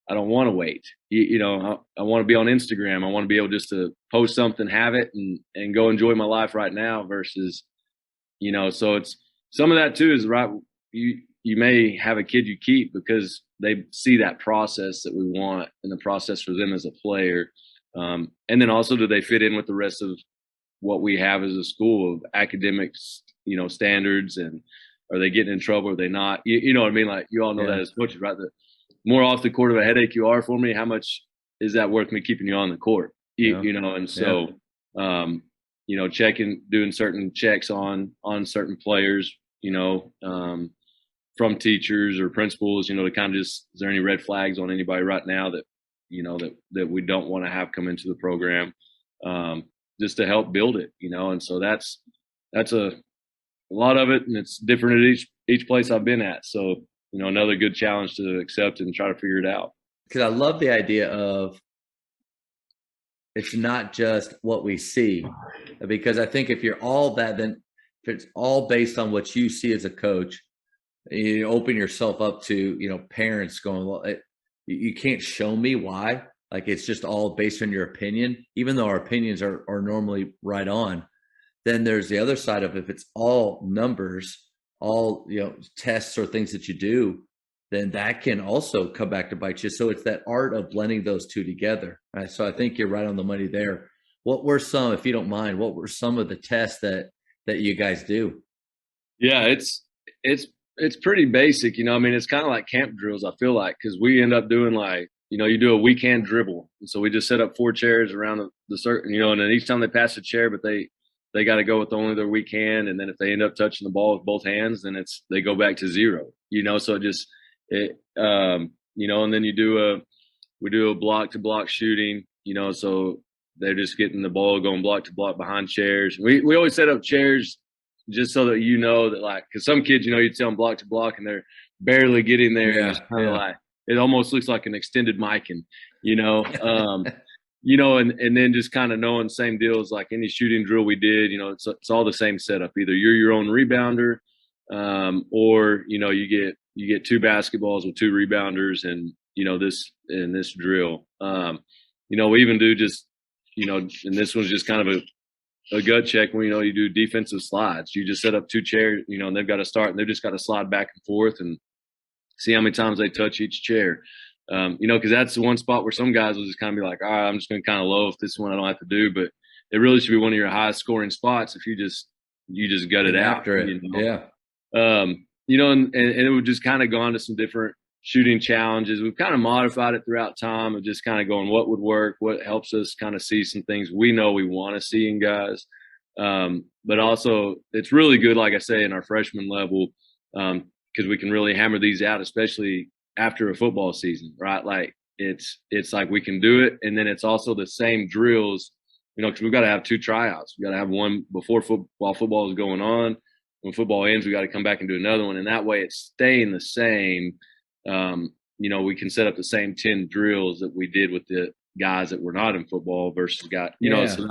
I don't want to wait. I want to be on Instagram. I want to be able just to post something, have it, and go enjoy my life right now versus, so it's, some of that too is, right, you may have a kid you keep because they see that process that we want and the process for them as a player. And then also, do they fit in with the rest of what we have as a school of academics, standards, and are they getting in trouble? Are they not? You know what I mean? Like, you all know that as coaches, right? The more off the court of a headache you are for me, how much is that worth me keeping you on the court? And so, doing certain checks on certain players, from teachers or principals, to kind of just, is there any red flags on anybody right now that, that we don't want to have come into the program, just to help build it, and so that's a lot of it, and it's different at each place I've been at. So, another good challenge to accept and try to figure it out. Because I love the idea of, it's not just what we see, because I think if you're all that, then if it's all based on what you see as a coach, you open yourself up to, parents going, well, you can't show me why. Like, it's just all based on your opinion, even though our opinions are normally right on. Then there's the other side of, if it's all numbers, all, tests or things that you do, then that can also come back to bite you. So it's that art of blending those two together. Right? So I think you're right on the money there. What were some, if you don't mind, what were some of the tests that you guys do? Yeah, it's It's pretty basic, I mean, it's kind of like camp drills, I feel like, because we end up doing like, you do a weekend dribble. And so we just set up 4 chairs around the circle, and then each time they pass a chair, but they got to go with only their weak hand. And then if they end up touching the ball with both hands, then they go back to 0, so and then we do a block to block shooting, so they're just getting the ball going block to block behind chairs. We always set up chairs just so that that, like, because some kids, you tell them block to block and they're barely getting there. Yeah, and it's kind of like it almost looks like an extended micing, and then just kind of knowing same deals like any shooting drill we did. It's all the same setup. Either you're your own rebounder, or you get 2 basketballs with 2 rebounders, and this drill. We even do just and this one's just kind of a gut check when you do defensive slides. You just set up 2 chairs, and they've got to start, and they've just got to slide back and forth and see how many times they touch each chair. Because that's the one spot where some guys will just kind of be like, all right, I'm just going to kind of loaf this one. I don't have to do, but it really should be one of your highest scoring spots if you just gut it out. After it. Yeah. And it would just kind of go on to some different shooting challenges. We've kind of modified it throughout time of just kind of going what would work, what helps us kind of see some things we know we want to see in guys. But also it's really good, like I say, in our freshman level, because we can really hammer these out, especially after a football season, right? Like it's like we can do it. And then it's also the same drills, because we've got to have 2 tryouts. We got to have one before while football is going on. When football ends, we got to come back and do another one. And that way it's staying the same. We can set up the same 10 drills that we did with the guys that were not in football versus guys, so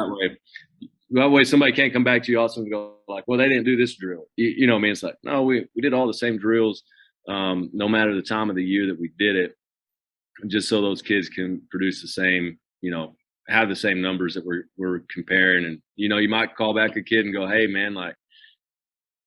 that way somebody can't come back to you also and go like, well, they didn't do this drill. You know what I mean? It's like, no, we did all the same drills, no matter the time of the year that we did it, just so those kids can produce the same, have the same numbers that we're comparing. And, you might call back a kid and go, hey man, like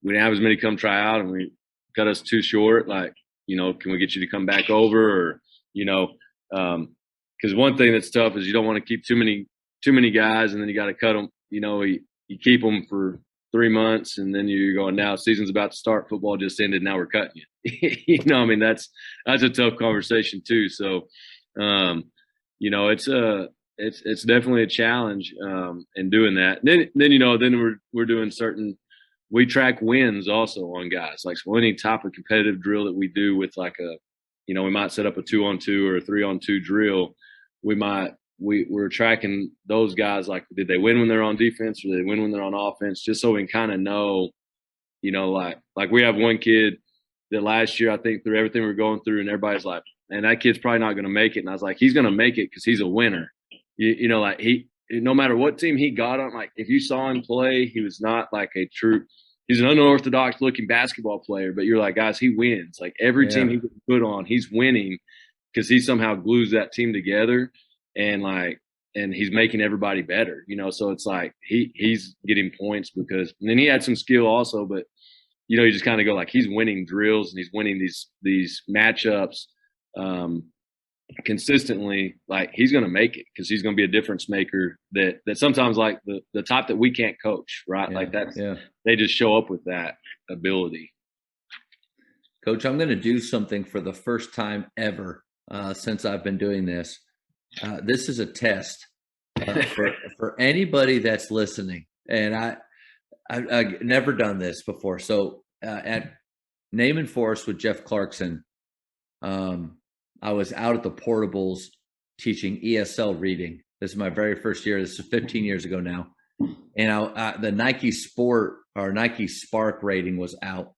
we didn't have as many come try out and we cut us too short. Like, can we get you to come back over? Or, because one thing that's tough is you don't want to keep too many guys and then you got to cut them. You keep them for 3 months and then you're going, now season's about to start, football just ended, now we're cutting you. I mean, that's a tough conversation too. So, it's definitely a challenge in doing that. Then we're doing we track wins also on guys. Like, so any type of competitive drill that we do with like we might set up a 2-on-2 or a 3-on-2 drill. We're tracking those guys. Like, did they win when they're on defense or did they win when they're on offense? Just so we can kind of know, like we have one kid that last year, I think through everything we're going through and everybody's like, and that kid's probably not going to make it. And I was like, he's going to make it because he's a winner. Like no matter what team he got on, like if you saw him play, he was not like he's an unorthodox looking basketball player, but you're like, guys, he wins. Like every team he put on, he's winning because he somehow glues that team together and he's making everybody better, so it's like he's getting points because, and then he had some skill also, but you just kind of go like, he's winning drills and he's winning these matchups, consistently. Like he's going to make it because he's going to be a difference maker that sometimes like the type that we can't coach, right? Like they just show up with that ability. Coach, I'm going to do something for the first time ever since I've been doing this. This is a test for anybody that's listening, and I've never done this before. So at Name and Force with Jeff Clarkson, I was out at the portables teaching ESL reading. This is my very first year. This is 15 years ago now. And the Nike Sport or Nike Spark rating was out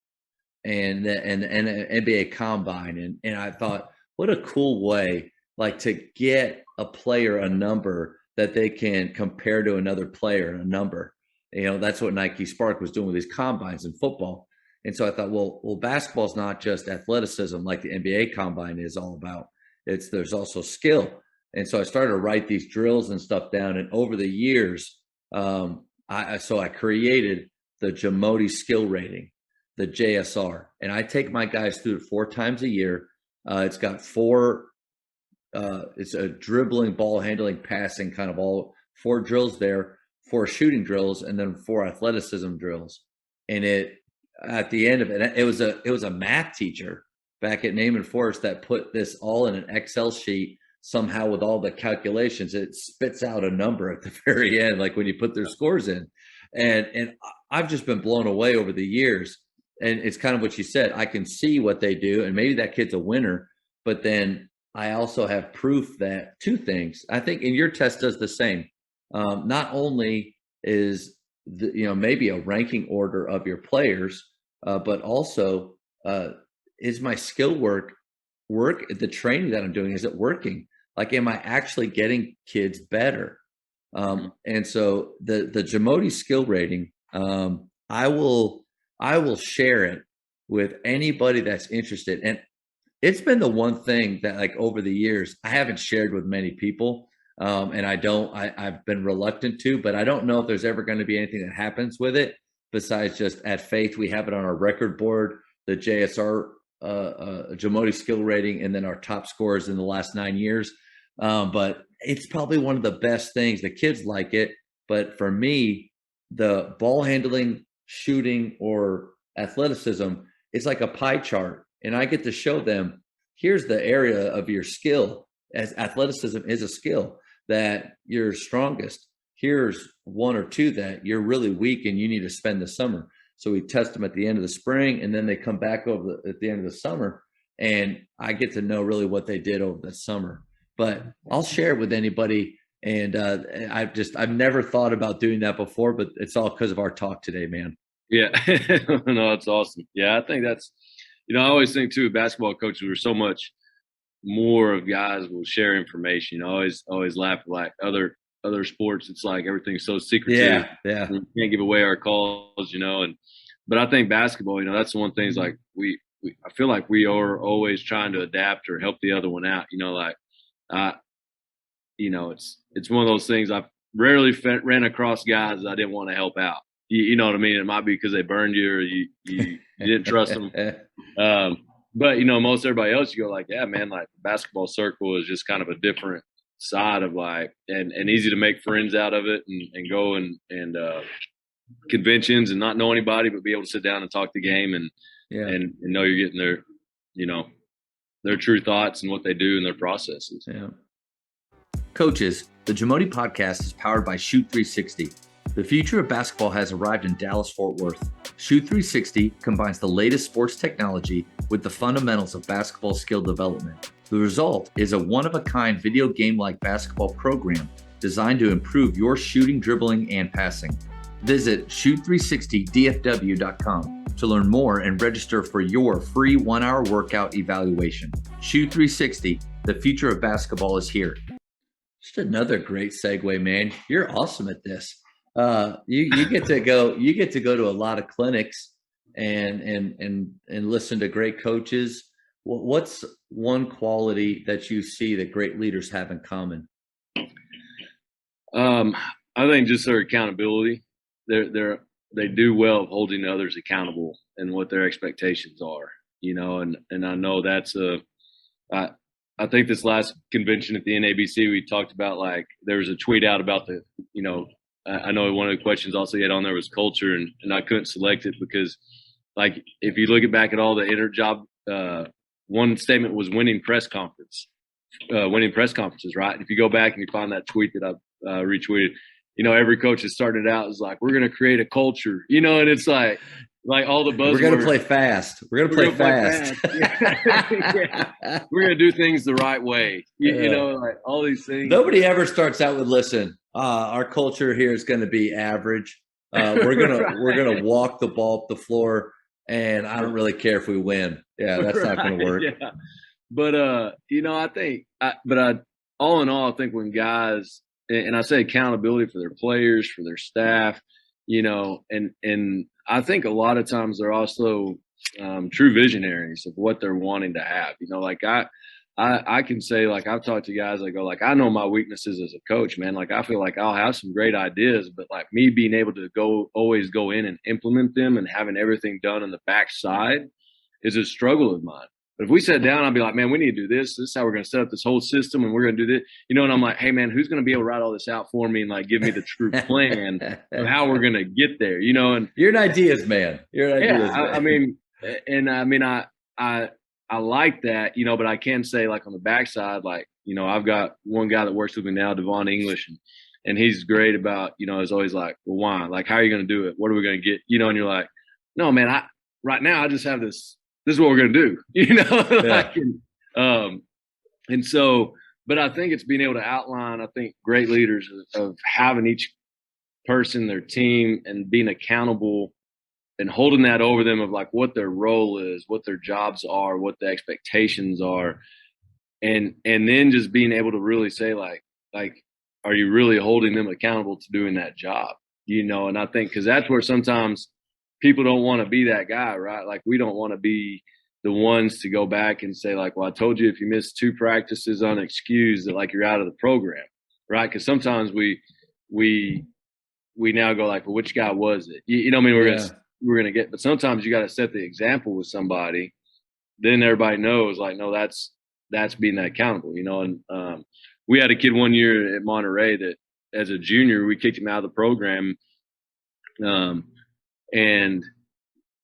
and the NBA Combine. And I thought, what a cool way, like to get a player a number that they can compare to another player, a number. That's what Nike Spark was doing with these combines in football. And so I thought, well, basketball's not just athleticism like the NBA Combine is all about. There's also skill. And so I started to write these drills and stuff down. And over the years, I created the Jamodi skill rating, the JSR. And I take my guys through it 4 times a year. It's got 4, it's a dribbling, ball handling, passing, kind of all 4 drills there, 4 shooting drills, and then 4 athleticism drills. And at the end of it, it was a math teacher back at Naaman Forest that put this all in an Excel sheet somehow with all the calculations. It spits out a number at the very end, like when you put their scores in. And I've just been blown away over the years. And it's kind of what you said. I can see what they do, and maybe that kid's a winner, but then I also have proof that two things. I think, and your test does the same. Not only is maybe a ranking order of your players, but also is my skill work the training that I'm doing, is it working? Like, am I actually getting kids better? And so the Jamodi skill rating, I will share it with anybody that's interested. And it's been the one thing that, like, over the years, I haven't shared with many people. And I've been reluctant to, but I don't know if there's ever going to be anything that happens with it besides just at Faith. We have it on our record board, the JSR Jamodi skill rating, and then our top scores in the last 9 years. But it's probably one of the best things. The kids like it, but for me, the ball handling, shooting, or athleticism, it's like a pie chart, and I get to show them, here's the area of your skill, as athleticism is a skill that you're strongest. Here's one or two that you're really weak and you need to spend the summer. So we test them at the end of the spring, and then they come back at the end of the summer, and I get to know really what they did over the summer. But I'll share it with anybody. And I've never thought about doing that before, but it's all because of our talk today, man. Yeah. No, it's awesome. Yeah, I think that's, I always think too, basketball coaches were so much more of guys will share information. Always laugh at, like, other sports. It's like everything's so secretive. Yeah. We can't give away our calls, but I think basketball, that's the one thing is, like, I feel like we are always trying to adapt or help the other one out. It's one of those things. I've rarely ran across guys that I didn't want to help out. You know what I mean? It might be because they burned you or you didn't trust them. But most everybody else, you go like, yeah, man, like, the basketball circle is just kind of a different side of, like, and easy to make friends out of it and go and conventions and not know anybody, but be able to sit down and talk the game and know you're getting their true thoughts and what they do and their processes. Yeah. Coaches, the Jamodi podcast is powered by Shoot 360. The future of basketball has arrived in Dallas-Fort Worth. Shoot 360 combines the latest sports technology with the fundamentals of basketball skill development. The result is a one-of-a-kind video game-like basketball program designed to improve your shooting, dribbling, and passing. Visit shoot360dfw.com to learn more and register for your free 1-hour workout evaluation. Shoot 360, the future of basketball is here. Just another great segue, man. You're awesome at this. You get to go to a lot of clinics and listen to great coaches. What's one quality that you see that great leaders have in common? I think just their accountability. They do well of holding others accountable and what their expectations are, and I know that's I think this last convention at the NABC, we talked about, like, there was a tweet out about I know one of the questions also you had on there was culture, and I couldn't select it because, like, if you look back at all the job, one statement was winning press conferences, right? If you go back and you find that tweet that I retweeted, every coach that started out is like, we're going to create a culture, and it's like all the buzzwords. We're going to play fast. We're going to play fast. Yeah. We're going to do things the right way. Like all these things. Nobody ever starts out with, listen, our culture here is going to be average. We're going to walk the ball up the floor, and I don't really care if we win. Yeah, that's not going to work. Yeah. But, I think, all in all, I think when guys, and I say accountability for their players, for their staff, and I think a lot of times they're also true visionaries of what they're wanting to have. Like I can say, like, I've talked to guys that go, like, I know my weaknesses as a coach, man. Like, I feel like I'll have some great ideas, but, like, me being able to always go in and implement them and having everything done on the backside is a struggle of mine. But if we sat down, I'd be like, man, we need to do this. This is how we're going to set up this whole system, and we're going to do this. And I'm like, hey, man, who's going to be able to write all this out for me and like give me the true plan of how we're going to get there? And you're an ideas man. You're an ideas man. I I like that, but I can say like on the backside, like, I've got one guy that works with me now, Devon English, and he's great about, is always like, well, why? Like, how are you going to do it? What are we going to get? And you're like, no, man, right now I just have this is what we're going to do, Yeah. And so, but I think it's being able to outline, I think, great leaders of having each person, their team, and being accountable and holding that over them of like what their role is, what their jobs are, what the expectations are. And then just being able to really say like, are you really holding them accountable to doing that job? And I think, cause that's where sometimes people don't want to be that guy, right? Like we don't want to be the ones to go back and say like, well, I told you if you miss 2 practices unexcused that like you're out of the program, right? Cause sometimes we now go like, well, which guy was it? We're going to get, but sometimes you got to set the example with somebody. Then everybody knows like, no, that's being that accountable, and we had a kid one year at Monterey that as a junior, we kicked him out of the program.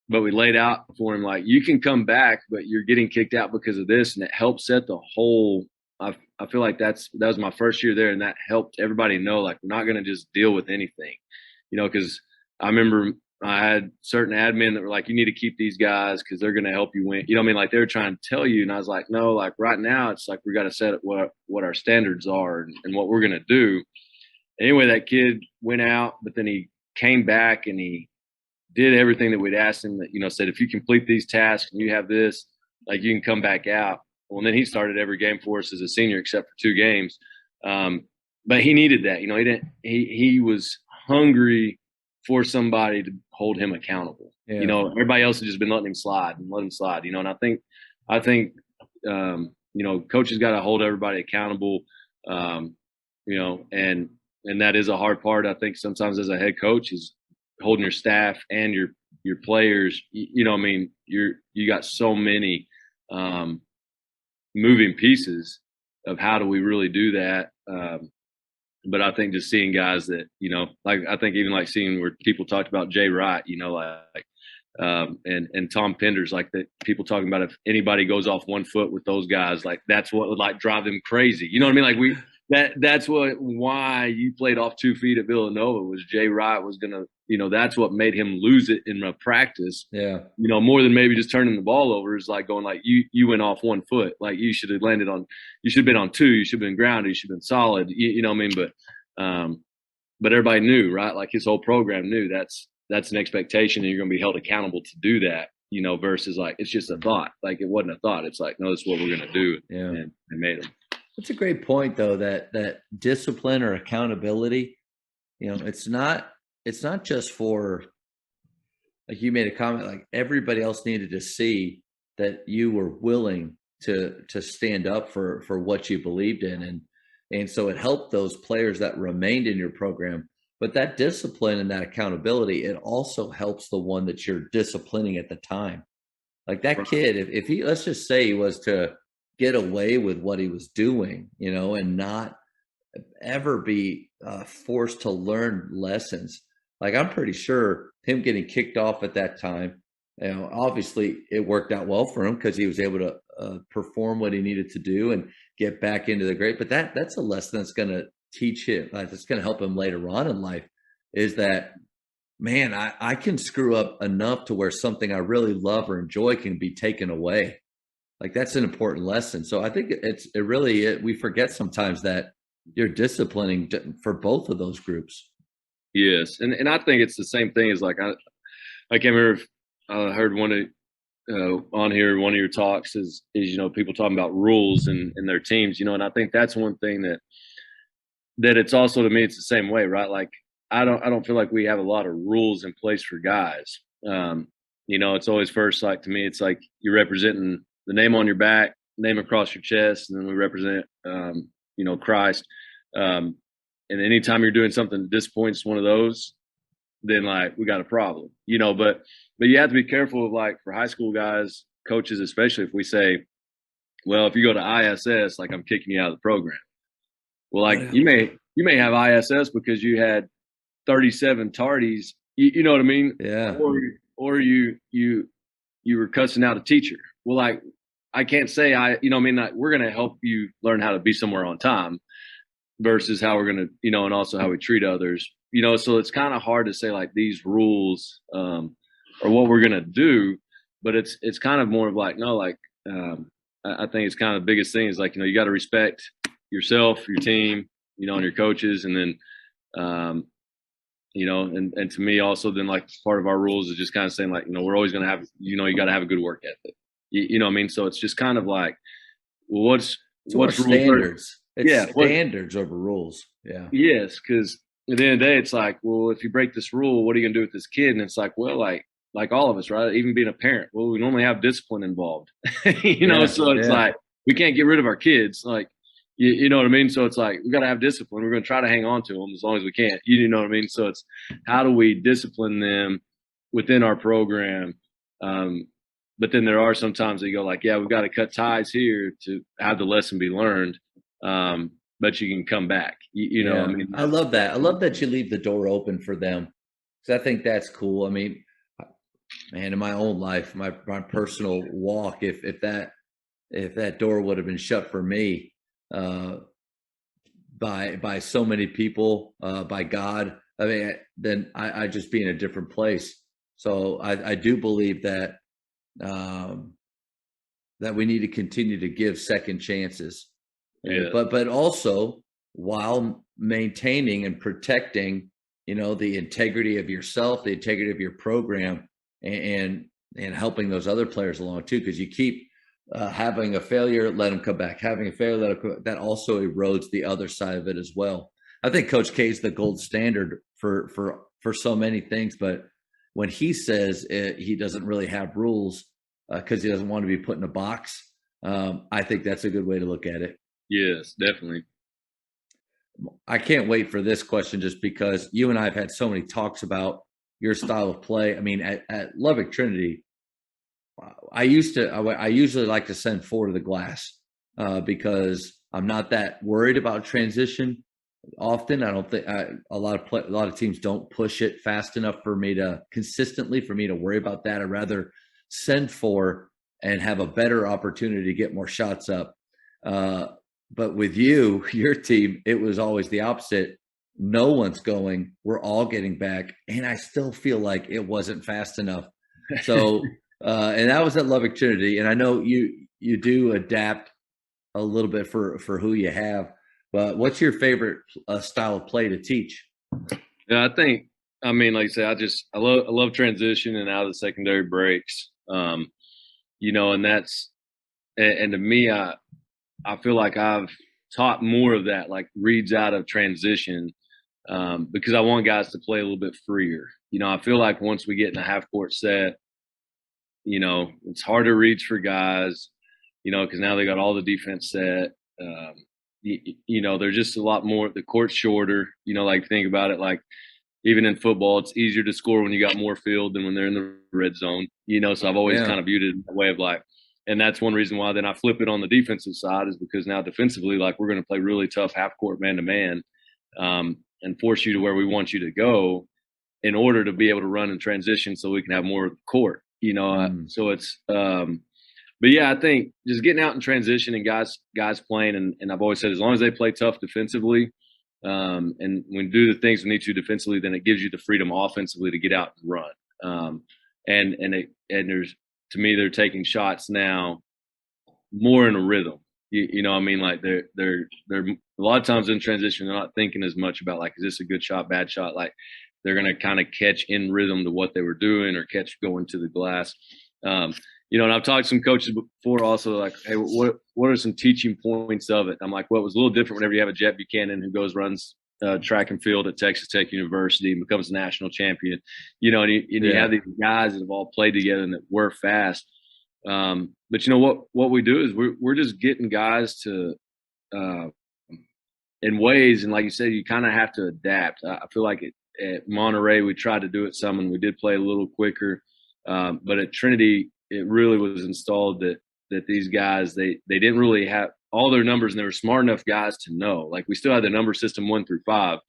But we laid out for him, like, you can come back, but you're getting kicked out because of this. And it helped set the whole, I feel like that was my first year there. And that helped everybody know, like, we're not going to just deal with anything, cause I remember I had certain admin that were like, you need to keep these guys because they're going to help you win. Like they were trying to tell you. And I was like, no, like right now it's like, we got to set up what our standards are and what we're going to do. Anyway, that kid went out, but then he came back and he did everything that we'd asked him that, said, if you complete these tasks and you have this, like you can come back out. Well, and then he started every game for us as a senior, except for 2 games. But he needed that, he was hungry for somebody to hold him accountable. Yeah. Everybody else has just been letting him slide. And I think coaches got to hold everybody accountable. And that is a hard part. I think sometimes as a head coach is holding your staff and your players, you got so many moving pieces of how do we really do that. But I think just seeing guys that, like, I think even like seeing where people talked about Jay Wright, and Tom Penders, like that people talking about if anybody goes off 1 foot with those guys, like that's what would like drive them crazy. You know what I mean? Like that's why you played off 2 feet at Villanova was Jay Wright was going to, that's what made him lose it in a practice. Yeah. More than maybe just turning the ball over is like going like you went off 1 foot. Like you should have you should have been on 2. You should have been grounded. You should have been solid. You know what I mean? But everybody knew, right? Like his whole program knew that's an expectation and you're going to be held accountable to do that, versus like, it's just a thought. Like it wasn't a thought. It's like, no, this is what we're going to do. Yeah. And they made them. That's a great point though, that discipline or accountability, it's not just for, like you made a comment, like everybody else needed to see that you were willing to stand up for what you believed in. And so it helped those players that remained in your program. But that discipline and that accountability, it also helps the one that you're disciplining at the time. Like that kid, if he, let's just say he was to get away with what he was doing, and not ever be forced to learn lessons. Like I'm pretty sure him getting kicked off at that time, obviously it worked out well for him because he was able to perform what he needed to do and get back into the grade. But that's a lesson that's going to teach him, that's going to help him later on in life, is that, man, I can screw up enough to where something I really love or enjoy can be taken away. Like that's an important lesson. So I think we forget sometimes that you're disciplining for both of those groups. Yes. And I think it's the same thing as like, I can't remember if I heard one of your talks is people talking about rules and their teams, and I think that's one thing that it's also, to me, it's the same way, right? Like I don't feel like we have a lot of rules in place for guys. It's always first, like to me, it's like you're representing the name on your back, name across your chest, and then we represent, Christ. And anytime you're doing something that disappoints one of those, then like we got a problem, but you have to be careful of like for high school guys, coaches, especially if we say, well, if you go to ISS, like I'm kicking you out of the program. Well, like you may have ISS because you had 37 tardies. You know what I mean? Yeah. Or you were cussing out a teacher. Well, like I can't say like, we're going to help you learn how to be somewhere on time versus how we're going to, and also how we treat others, so it's kind of hard to say like these rules are what we're going to do, but it's kind of more of like, no, like, I think it's kind of the biggest thing is like, you got to respect yourself, your team, and your coaches. And then, and to me also then like part of our rules is just kind of saying like, we're always going to have, you got to have a good work ethic. You know what I mean? So it's just kind of like, well, what's standards? It's standards over rules. Yeah. Yes. Cause at the end of the day, it's like, well, if you break this rule, what are you gonna do with this kid? And it's like, well, like all of us, right? Even being a parent, well, we normally have discipline involved, so it's like, we can't get rid of our kids. Like, you know what I mean? So it's like, we got to have discipline. We're going to try to hang on to them as long as we can. You know what I mean? So it's how do we discipline them within our program? But then there are sometimes they go like, yeah, we've got to cut ties here to have the lesson be learned. But you can come back. You know, I mean, I love that. I love that you leave the door open for them, because I think that's cool. I mean, man, in my own life, my personal walk, if that door would have been shut for me by so many people, by God, I mean, then I'd just be in a different place. So I do believe that that we need to continue to give second chances, but also while maintaining and protecting, the integrity of yourself, the integrity of your program, and helping those other players along too, because you keep having a failure, let them come back. Having a failure, let them come back. That also erodes the other side of it as well. I think Coach K is the gold standard for so many things, but when he says he doesn't really have rules because he doesn't want to be put in a box, I think that's a good way to look at it. Yes, definitely. I can't wait for this question, just because you and I have had so many talks about your style of play. I mean, at Lubbock Trinity, I usually like to send 4 to the glass because I'm not that worried about transition. Often, I don't think a lot of teams don't push it fast enough for me to worry about that. I'd rather send 4 and have a better opportunity to get more shots up. But with your team, it was always the opposite. No one's going. We're all getting back, and I still feel like it wasn't fast enough. So, and that was at Lubbock Trinity, and I know you do adapt a little bit for who you have. But what's your favorite style of play to teach? Yeah, I mean, like I said, I love transition and out of the secondary breaks. And to me, I feel like I've taught more of that, like reads out of transition, because I want guys to play a little bit freer. I feel like once we get in a half court set, it's harder reads for guys, because now they got all the defense set. There's just a lot more. The court's shorter, like think about it, like even in football, it's easier to score when you got more field than when they're in the red zone, so I've always kind of viewed it that way of like, and that's one reason why then I flip it on the defensive side, is because now defensively, like we're going to play really tough half court man to man, and force you to where we want you to go in order to be able to run in transition so we can have more of the court, so it's, but yeah, I think just getting out in transition and guys playing, and I've always said as long as they play tough defensively, and when do the things we need to defensively, then it gives you the freedom offensively to get out and run. And there's, to me, they're taking shots now more in a rhythm. I mean, like they're a lot of times in transition, they're not thinking as much about like, is this a good shot, bad shot? Like they're going to kind of catch in rhythm to what they were doing or catch going to the glass. And I've talked to some coaches before also, like, hey, what are some teaching points of it? I'm like, well, it was a little different whenever you have a Jet Buchanan who runs track and field at Texas Tech University and becomes a national champion, and you have these guys that have all played together and that were fast. But what we do is we're just getting guys to, in ways, and like you said, you kind of have to adapt. I feel like at Monterey, we tried to do it some, and we did play a little quicker. But at Trinity, it really was installed that these guys, they didn't really have all their numbers, and they were smart enough guys to know. Like, we still had the number system 1 through 5,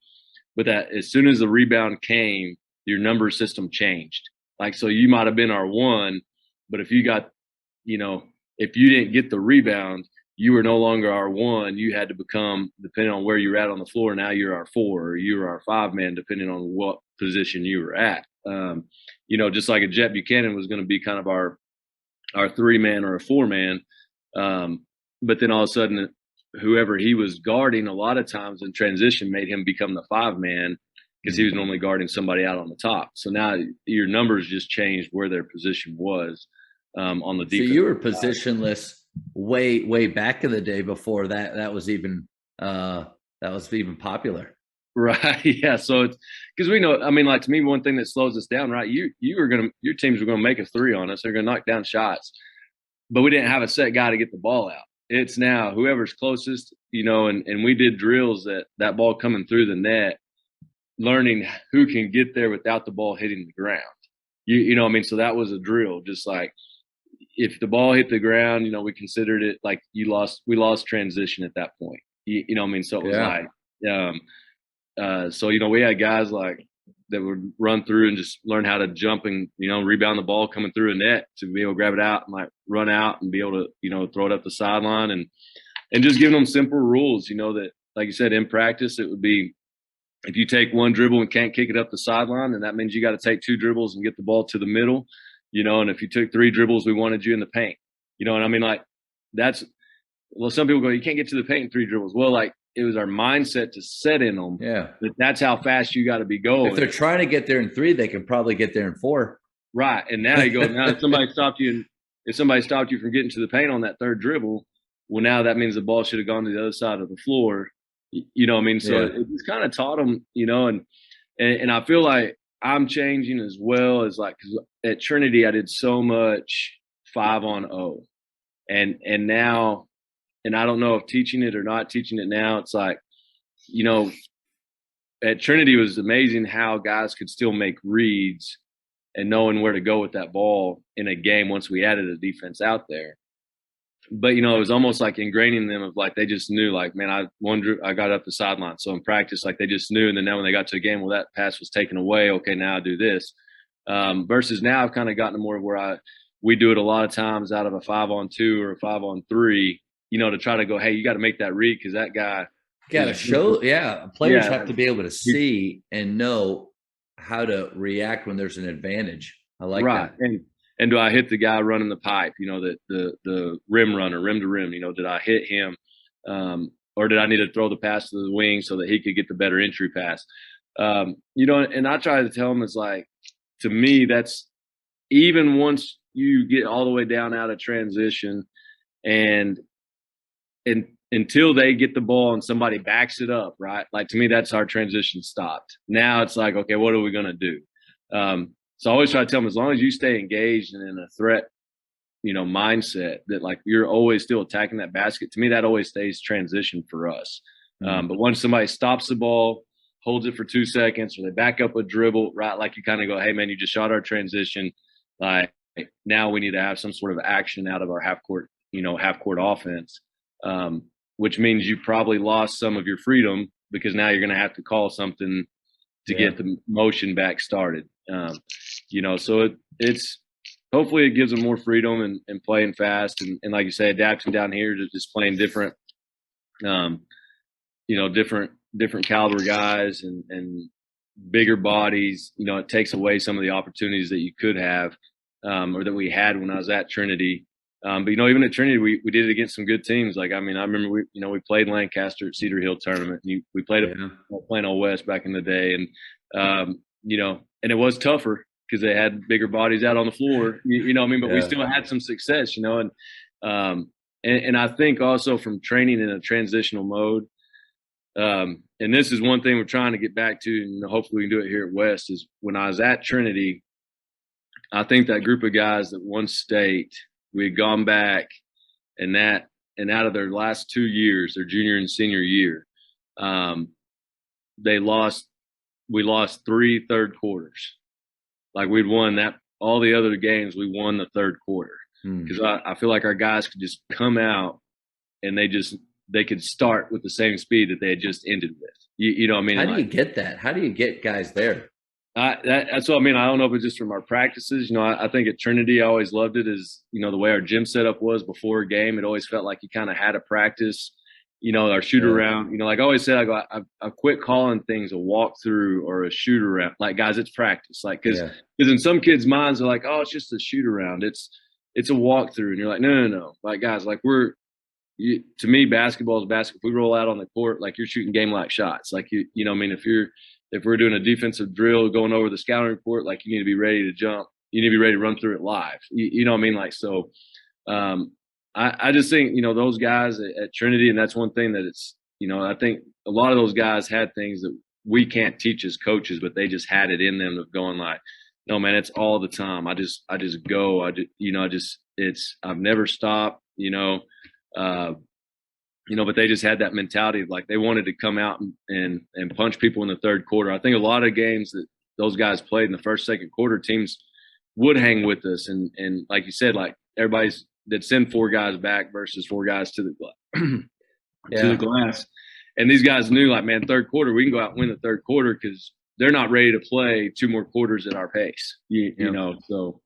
but that as soon as the rebound came, your number system changed. Like, so you might have been our 1, but if you got, if you didn't get the rebound, you were no longer our 1. You had to become, depending on where you were at on the floor, now you're our 4, or you were our 5 man, depending on what position you were at. Just like a Jet Buchanan was going to be kind of our 3 man or a 4 man. But then all of a sudden, whoever he was guarding, a lot of times in transition, made him become the 5 man, because he was normally guarding somebody out on the top. So now your numbers just changed where their position was on the defense. So you were positionless way back in the day before that was even popular. Right. Yeah. So it's because we know, I mean, like, to me, one thing that slows us down, right? Your teams were going to make a 3 on us. They're going to knock down shots, but we didn't have a set guy to get the ball out. It's now whoever's closest, and we did drills that ball coming through the net, learning who can get there without the ball hitting the ground. So that was a drill. Just like, if the ball hit the ground, we considered it like we lost transition at that point. So it was we had guys like that would run through and just learn how to jump and, rebound the ball coming through a net to be able to grab it out and like run out and be able to, throw it up the sideline, and just giving them simple rules, that, like you said, in practice, it would be, if you take 1 dribble and can't kick it up the sideline, then that means you got to take 2 dribbles and get the ball to the middle, and if you took 3 dribbles, we wanted you in the paint, and I mean, like, some people go, you can't get to the paint in 3 dribbles. Well, like, it was our mindset to set in them. Yeah. That's how fast you got to be going. If they're trying to get there in 3, they can probably get there in 4. Right. And now you go, now if somebody stopped you from getting to the paint on that 3rd dribble, well, now that means the ball should have gone to the other side of the floor. So it just kind of taught them, and I feel like I'm changing as well, as like, 'cause at Trinity, I did so much 5-on-0, and now, and I don't know if teaching it or not teaching it now, it's like, at Trinity, it was amazing how guys could still make reads and knowing where to go with that ball in a game once we added a defense out there. But, it was almost like ingraining them of, like, they just knew, like, man, I got up the sideline. So in practice, like, they just knew. And then now when they got to a game, well, that pass was taken away. Okay, now I do this. Versus now I've kind of gotten to more where we do it a lot of times out of a 5-on-2 or a 5-on-3, to try to go, hey, you got to make that read, because that guy. Got to show. Yeah. Players have to be able to see and know how to react when there's an advantage. I like that. And do I hit the guy running the pipe, the rim runner, rim to rim, did I hit him? Or did I need to throw the pass to the wing so that he could get the better entry pass? And I try to tell him, it's like, to me, that's, even once you get all the way down out of transition and until they get the ball and somebody backs it up, right? Like, to me, that's our transition stopped. Now it's like, okay, what are we going to do? So I always try to tell them, as long as you stay engaged and in a threat, mindset, that, like, you're always still attacking that basket. To me, that always stays transition for us. But once somebody stops the ball, holds it for 2 seconds, or they back up a dribble, right? Like, you kind of go, hey man, you just shot our transition. Like, now we need to have some sort of action out of our half court offense. Which means you probably lost some of your freedom, because now you're going to have to call something to get the motion back started. So it's hopefully it gives them more freedom and playing fast, and like you say, adapting down here to just playing different, different caliber guys and bigger bodies. It takes away some of the opportunities that you could have, or that we had when I was at Trinity. But even at Trinity, we did it against some good teams. Like, I mean, I remember we played Lancaster at Cedar Hill tournament. We played at Plano West back in the day, and and it was tougher because they had bigger bodies out on the floor. But we still had some success. And I think also from training in a transitional mode, and this is one thing we're trying to get back to, and hopefully we can do it here at West, is when I was at Trinity, I think that group of guys that won state, we had gone back, and out of their last 2 years, their junior and senior year, we lost 3 third quarters. Like, we'd won all the other games we won the third quarter, because I feel like our guys could just come out and they could start with the same speed that they had just ended with. You know what I mean? How do you get that? How do you get guys there? That's what I mean. I don't know if it's just from our practices. I think at Trinity, I always loved it as, the way our gym setup was before a game. It always felt like you kind of had a practice, our shoot around, like I always said, I quit calling things a walkthrough or a shoot around. Like, guys, it's practice. Like, cause in some kids' minds are like, oh, it's just a shoot around. It's a walkthrough. And you're like, no. Like, guys, like to me, basketball is basketball. If we roll out on the court, like, you're shooting game like shots. Like, you know what I mean? If we're doing a defensive drill going over the scouting report, like, you need to be ready to jump. You need to be ready to run through it live. You know what I mean? Like, so I just think, those guys at Trinity, and that's one thing that it's, I think a lot of those guys had things that we can't teach as coaches, but they just had it in them of going like, no, man, it's all the time. I just go, I've never stopped, but they just had that mentality of, like, they wanted to come out and punch people in the third quarter. I think a lot of games that those guys played in the first, second quarter, teams would hang with us. And like you said, like, everybody's that send 4 guys back versus 4 guys to the to the glass. And these guys knew, like, man, third quarter, we can go out and win the third quarter because they're not ready to play 2 more quarters at our pace. You know, so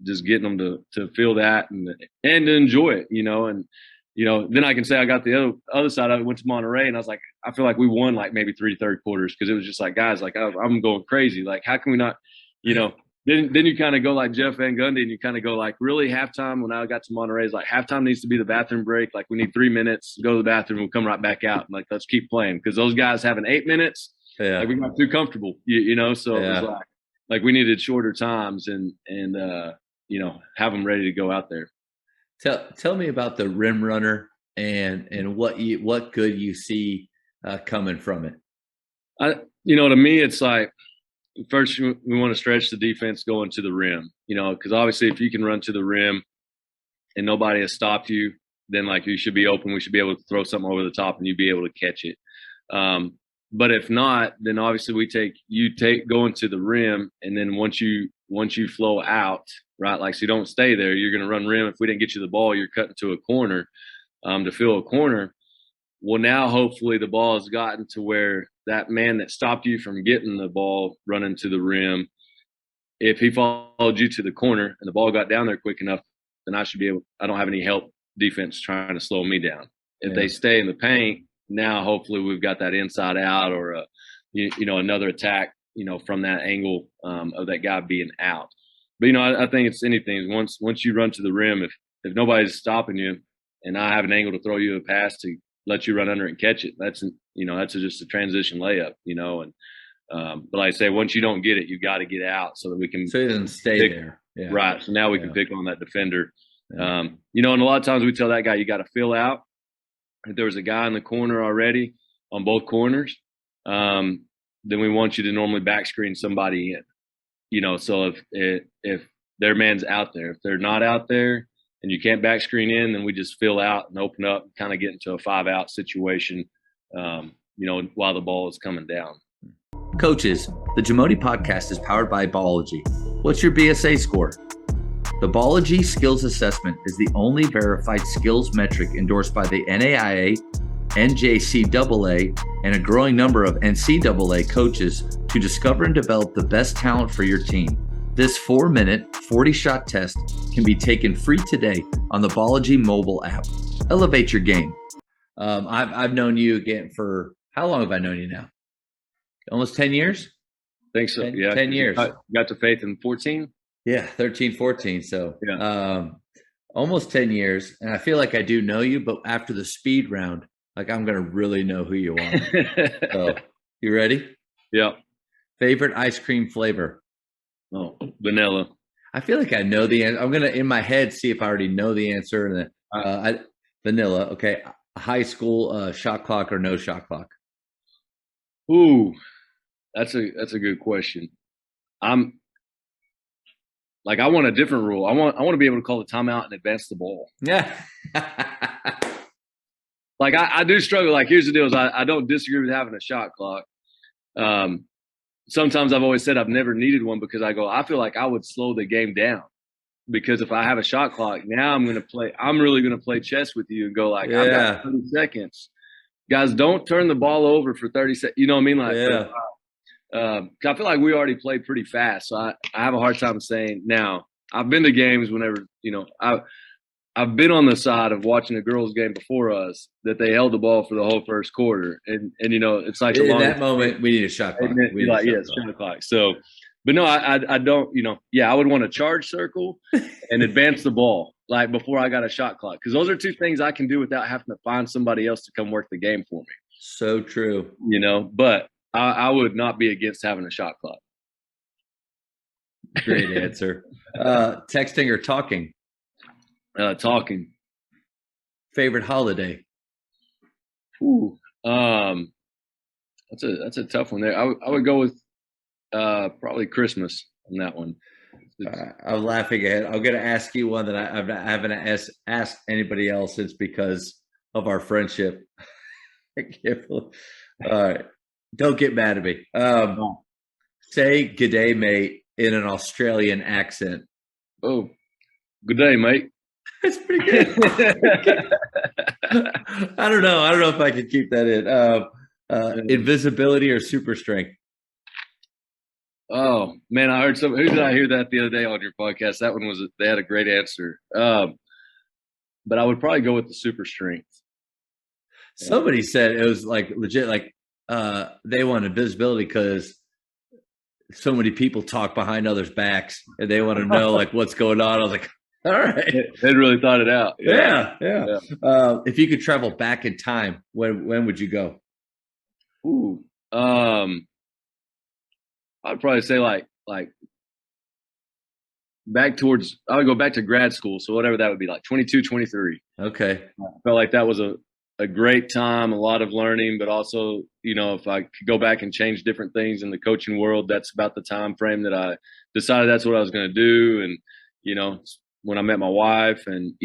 just getting them to feel that and to enjoy it, and then I can say I got the other side of it. Went to Monterey, and I was like, I feel like we won like maybe 3 third quarters because it was just like, guys, like, I'm going crazy. Like, how can we not, Then you kind of go like Jeff Van Gundy, and you kind of go like, really, halftime when I got to Monterey is like, halftime needs to be the bathroom break. Like, we need 3 minutes to go to the bathroom. We'll come right back out. And, like, let's keep playing, because those guys having 8 minutes, like, we got too comfortable, So it was like we needed shorter times and have them ready to go out there. Tell me about the rim runner and what good you see coming from it. To me, it's like, first, we want to stretch the defense going to the rim, because obviously if you can run to the rim and nobody has stopped you, then, like, you should be open. We should be able to throw something over the top and you be able to catch it. But if not, then obviously you take going to the rim, and then once you flow out, right, like, so you don't stay there, you're going to run rim. If we didn't get you the ball, you're cutting to a corner to fill a corner. Well, now hopefully the ball has gotten to where that man that stopped you from getting the ball running to the rim, if he followed you to the corner and the ball got down there quick enough, then I don't have any help defense trying to slow me down. If they stay in the paint, now hopefully we've got that inside out or another attack, from that angle of that guy being out. But, I think it's anything. Once you run to the rim, if nobody's stopping you and I have an angle to throw you a pass to let you run under it and catch it, that's just a transition layup, but like I say, once you don't get it, you got to get out so that we can. So it doesn't stay there. Yeah. Right. So now we can pick on that defender. Yeah. And a lot of times we tell that guy, you got to fill out. If there was a guy in the corner already on both corners, then we want you to normally back screen somebody in, so if their man's out there, if they're not out there and you can't back screen in, then we just fill out and open up and kind of get into a 5-out situation, while the ball is coming down. Coaches, the Jamodi podcast is powered by Ballology. What's your BSA score? The Ballology Skills Assessment is the only verified skills metric endorsed by the NAIA, NJCAA, and a growing number of NCAA coaches to discover and develop the best talent for your team. This 4-minute, 40-shot test can be taken free today on the Ballology mobile app. Elevate your game. I've known you again for, how long have I known you now? Almost 10 years? I think so. 10 years. Got to Faith in 14? Yeah, 13, 14. So almost 10 years. And I feel like I do know you, but after the speed round, like, I'm going to really know who you are. So, you ready? Yeah. Favorite ice cream flavor? Oh, vanilla. I feel like I know the answer. I'm going to, in my head, see if I already know the answer. And then, vanilla. Okay. High school shot clock or no shot clock? Ooh, that's a good question. I want a different rule. I want to be able to call the timeout and advance the ball. Yeah. Like, I do struggle. Like, here's the deal: is I don't disagree with having a shot clock. sometimes I've always said I've never needed one because I feel like I would slow the game down. Because if I have a shot clock, now I'm really going to play chess with you and go like, I've got 30 seconds. Guys, don't turn the ball over for 30 seconds. You know what I mean? Like, I feel like we already played pretty fast. So I have a hard time saying now. I've been to games whenever, I've been on the side of watching a girls' game before us that they held the ball for the whole first quarter. And it's like in that moment, we need a shot clock. Shot clock. So, but no, I don't, I would want a charge circle and advance the ball like before I got a shot clock. Because those are two things I can do without having to find somebody else to come work the game for me. So true. But I would not be against having a shot clock. Great answer. Texting or talking? Talking. Favorite holiday? Ooh, that's a tough one there. I would go with probably Christmas on that one. I'm laughing ahead. I'm going to ask you one that I haven't asked anybody else since because of our friendship. I can't believe. All right, don't get mad at me. Say "Good day, mate" in an Australian accent. Oh, good day, mate. That's pretty good. I don't know if I can keep that in. Invisibility or super strength? Oh man, I heard who did I hear that the other day on your podcast? That one they had a great answer. But I would probably go with the super strength. Somebody said it was like legit, like they want invisibility because so many people talk behind others' backs and they want to know like what's going on. I was like, all right. They'd really thought it out. Yeah. If you could travel back in time, when would you go? Ooh. I'd probably say like I would go back to grad school. So whatever that would be, like 22, 23. Okay. I felt like that was a great time, a lot of learning, but also, if I could go back and change different things in the coaching world, that's about the time frame that I decided that's what I was going to do. And, when I met my wife and,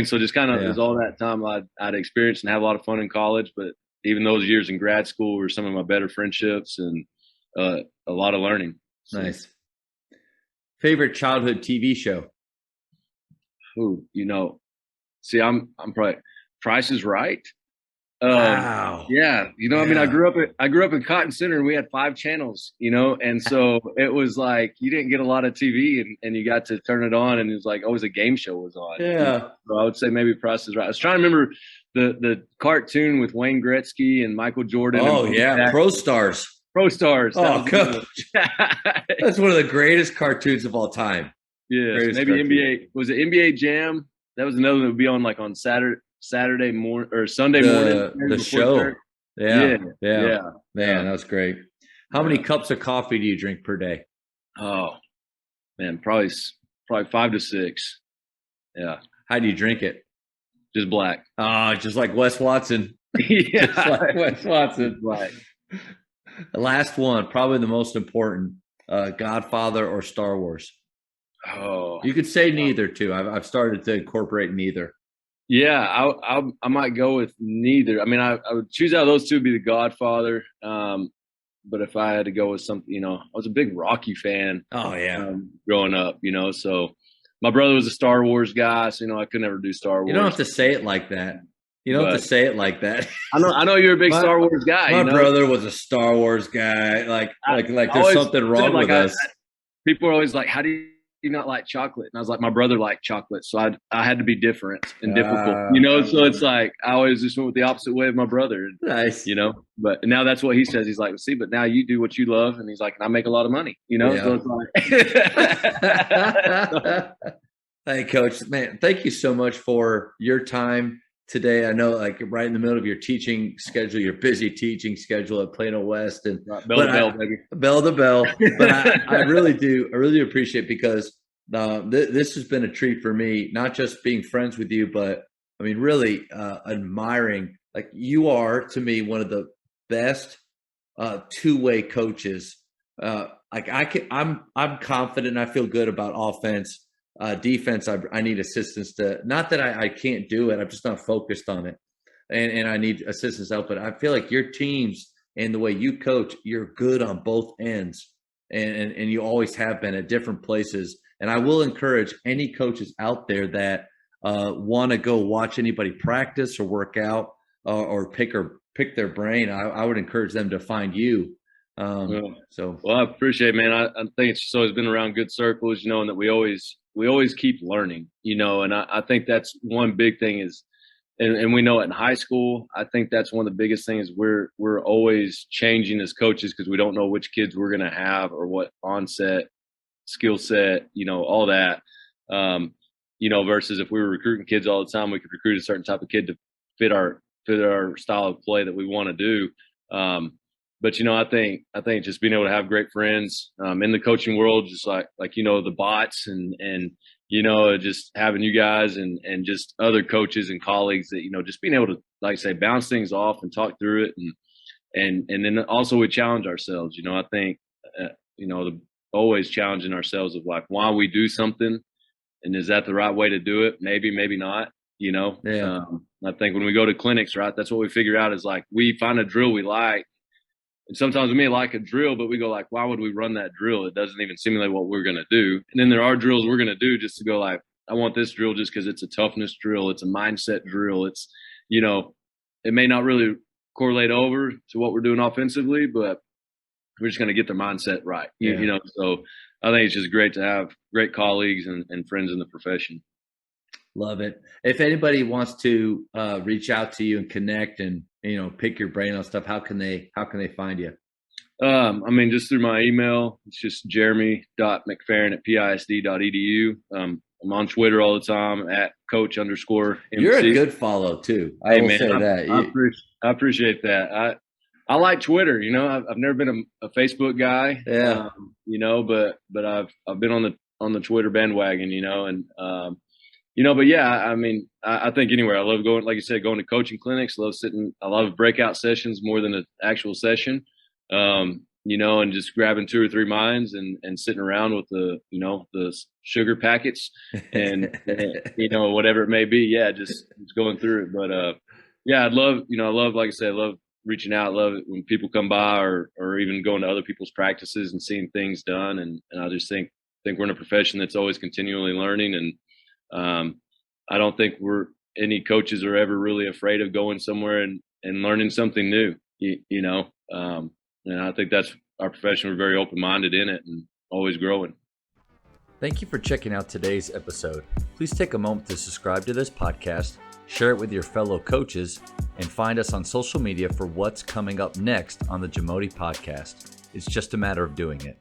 so just kind of it was all that time I'd experienced and have a lot of fun in college. But even those years in grad school were some of my better friendships and a lot of learning. So. Nice. Favorite childhood TV show? Ooh, see, I'm probably Price is Right. Wow. Yeah. I grew up in Cotton Center and we had 5 channels, and so it was like you didn't get a lot of TV and you got to turn it on and it was like always a game show was on. Yeah. So I would say maybe Price is Right. I was trying to remember the cartoon with Wayne Gretzky and Michael Jordan. Oh, yeah. Pro Stars. Oh, coach. That's one of the greatest cartoons of all time. Yeah. Maybe cartoon. NBA. Was it NBA Jam? That was another that would be on like on Saturday morning or Sunday morning. The show. Yeah. Man, that was great. How many cups of coffee do you drink per day? Oh, man, probably 5 to 6. Yeah. How do you drink it? Just black. Just like Wes Watson. Yeah. Just like Wes Watson. Black. Last one, probably the most important, Godfather or Star Wars? Oh. You could say neither, too. I've started to incorporate neither. Yeah, I might go with neither. I mean, I would choose out of those two, be the Godfather. But if I had to go with something, I was a big Rocky fan. Oh, yeah. Growing up, so my brother was a Star Wars guy. So, I could never do Star Wars. You don't have to say it like that. I know you're a big Star Wars guy. My brother was a Star Wars guy. Like there's something wrong with us. People are always like, how do you not like chocolate? And I was like, my brother liked chocolate. So I had to be different and difficult, so it's like, I always just went with the opposite way of my brother. Nice. But now that's what he says. He's like, see, but now you do what you love. And he's like, and I make a lot of money, so it's like. Hey, Coach, man, thank you so much for your time today. I know, like, right in the middle of your teaching schedule, your busy teaching schedule at Plano West, and bell to bell, baby. Bell to bell. But I really appreciate it because this has been a treat for me, not just being friends with you, but I mean, really admiring. Like, you are to me one of the best two-way coaches. I'm confident. I feel good about offense. Defense, I need assistance to, not that I can't do it. I'm just not focused on it. And I need assistance help. But I feel like your teams and the way you coach, you're good on both ends. and you always have been at different places. And I will encourage any coaches out there that want to go watch anybody practice or work out or pick their brain. I would encourage them to find you. Well, I appreciate it, man. I think it's just always been around good circles, and that we always keep learning, and I think that's one big thing is, and we know it in high school. I think that's one of the biggest things. We're always changing as coaches because we don't know which kids we're going to have or what onset, skill set, all that. Versus if we were recruiting kids all the time, we could recruit a certain type of kid to fit our style of play that we want to do. But I think just being able to have great friends in the coaching world, just like the bots and just having you guys and just other coaches and colleagues that just being able to, like I say, bounce things off and talk through it and then also we challenge ourselves. I think always challenging ourselves of like why we do something and is that the right way to do it? Maybe not. Yeah. I think when we go to clinics, right, that's what we figure out is like we find a drill we like. And sometimes we may like a drill, but we go like, why would we run that drill? It doesn't even simulate what we're going to do. And then there are drills we're going to do just to go like, I want this drill just because it's a toughness drill. It's a mindset drill. It's, it may not really correlate over to what we're doing offensively, but we're just going to get their mindset right. Yeah. So I think it's just great to have great colleagues and friends in the profession. Love it. If anybody wants to reach out to you and connect and pick your brain on stuff, how can they find you? Just through my email. It's just jeremy.mcferrin@pisd.edu. I'm on Twitter all the time at @coach_MC. You're a good follow too. I appreciate that. I like Twitter. I've never been a Facebook guy. Yeah. But I've been on the Twitter bandwagon. But yeah, I think anywhere. I love going, like you said, going to coaching clinics. I love breakout sessions more than an actual session. And just grabbing 2 or 3 minds and sitting around with the sugar packets and whatever it may be. Yeah, just going through it. But yeah, I love, like I said, I love reaching out. I love it when people come by or even going to other people's practices and seeing things done. And I just think we're in a profession that's always continually learning. And I don't think any coaches are ever really afraid of going somewhere and learning something new, and I think that's our profession. We're very open-minded in it and always growing. Thank you for checking out today's episode. Please take a moment to subscribe to this podcast, share it with your fellow coaches, and find us on social media for what's coming up next on the Jamodi podcast. It's just a matter of doing it.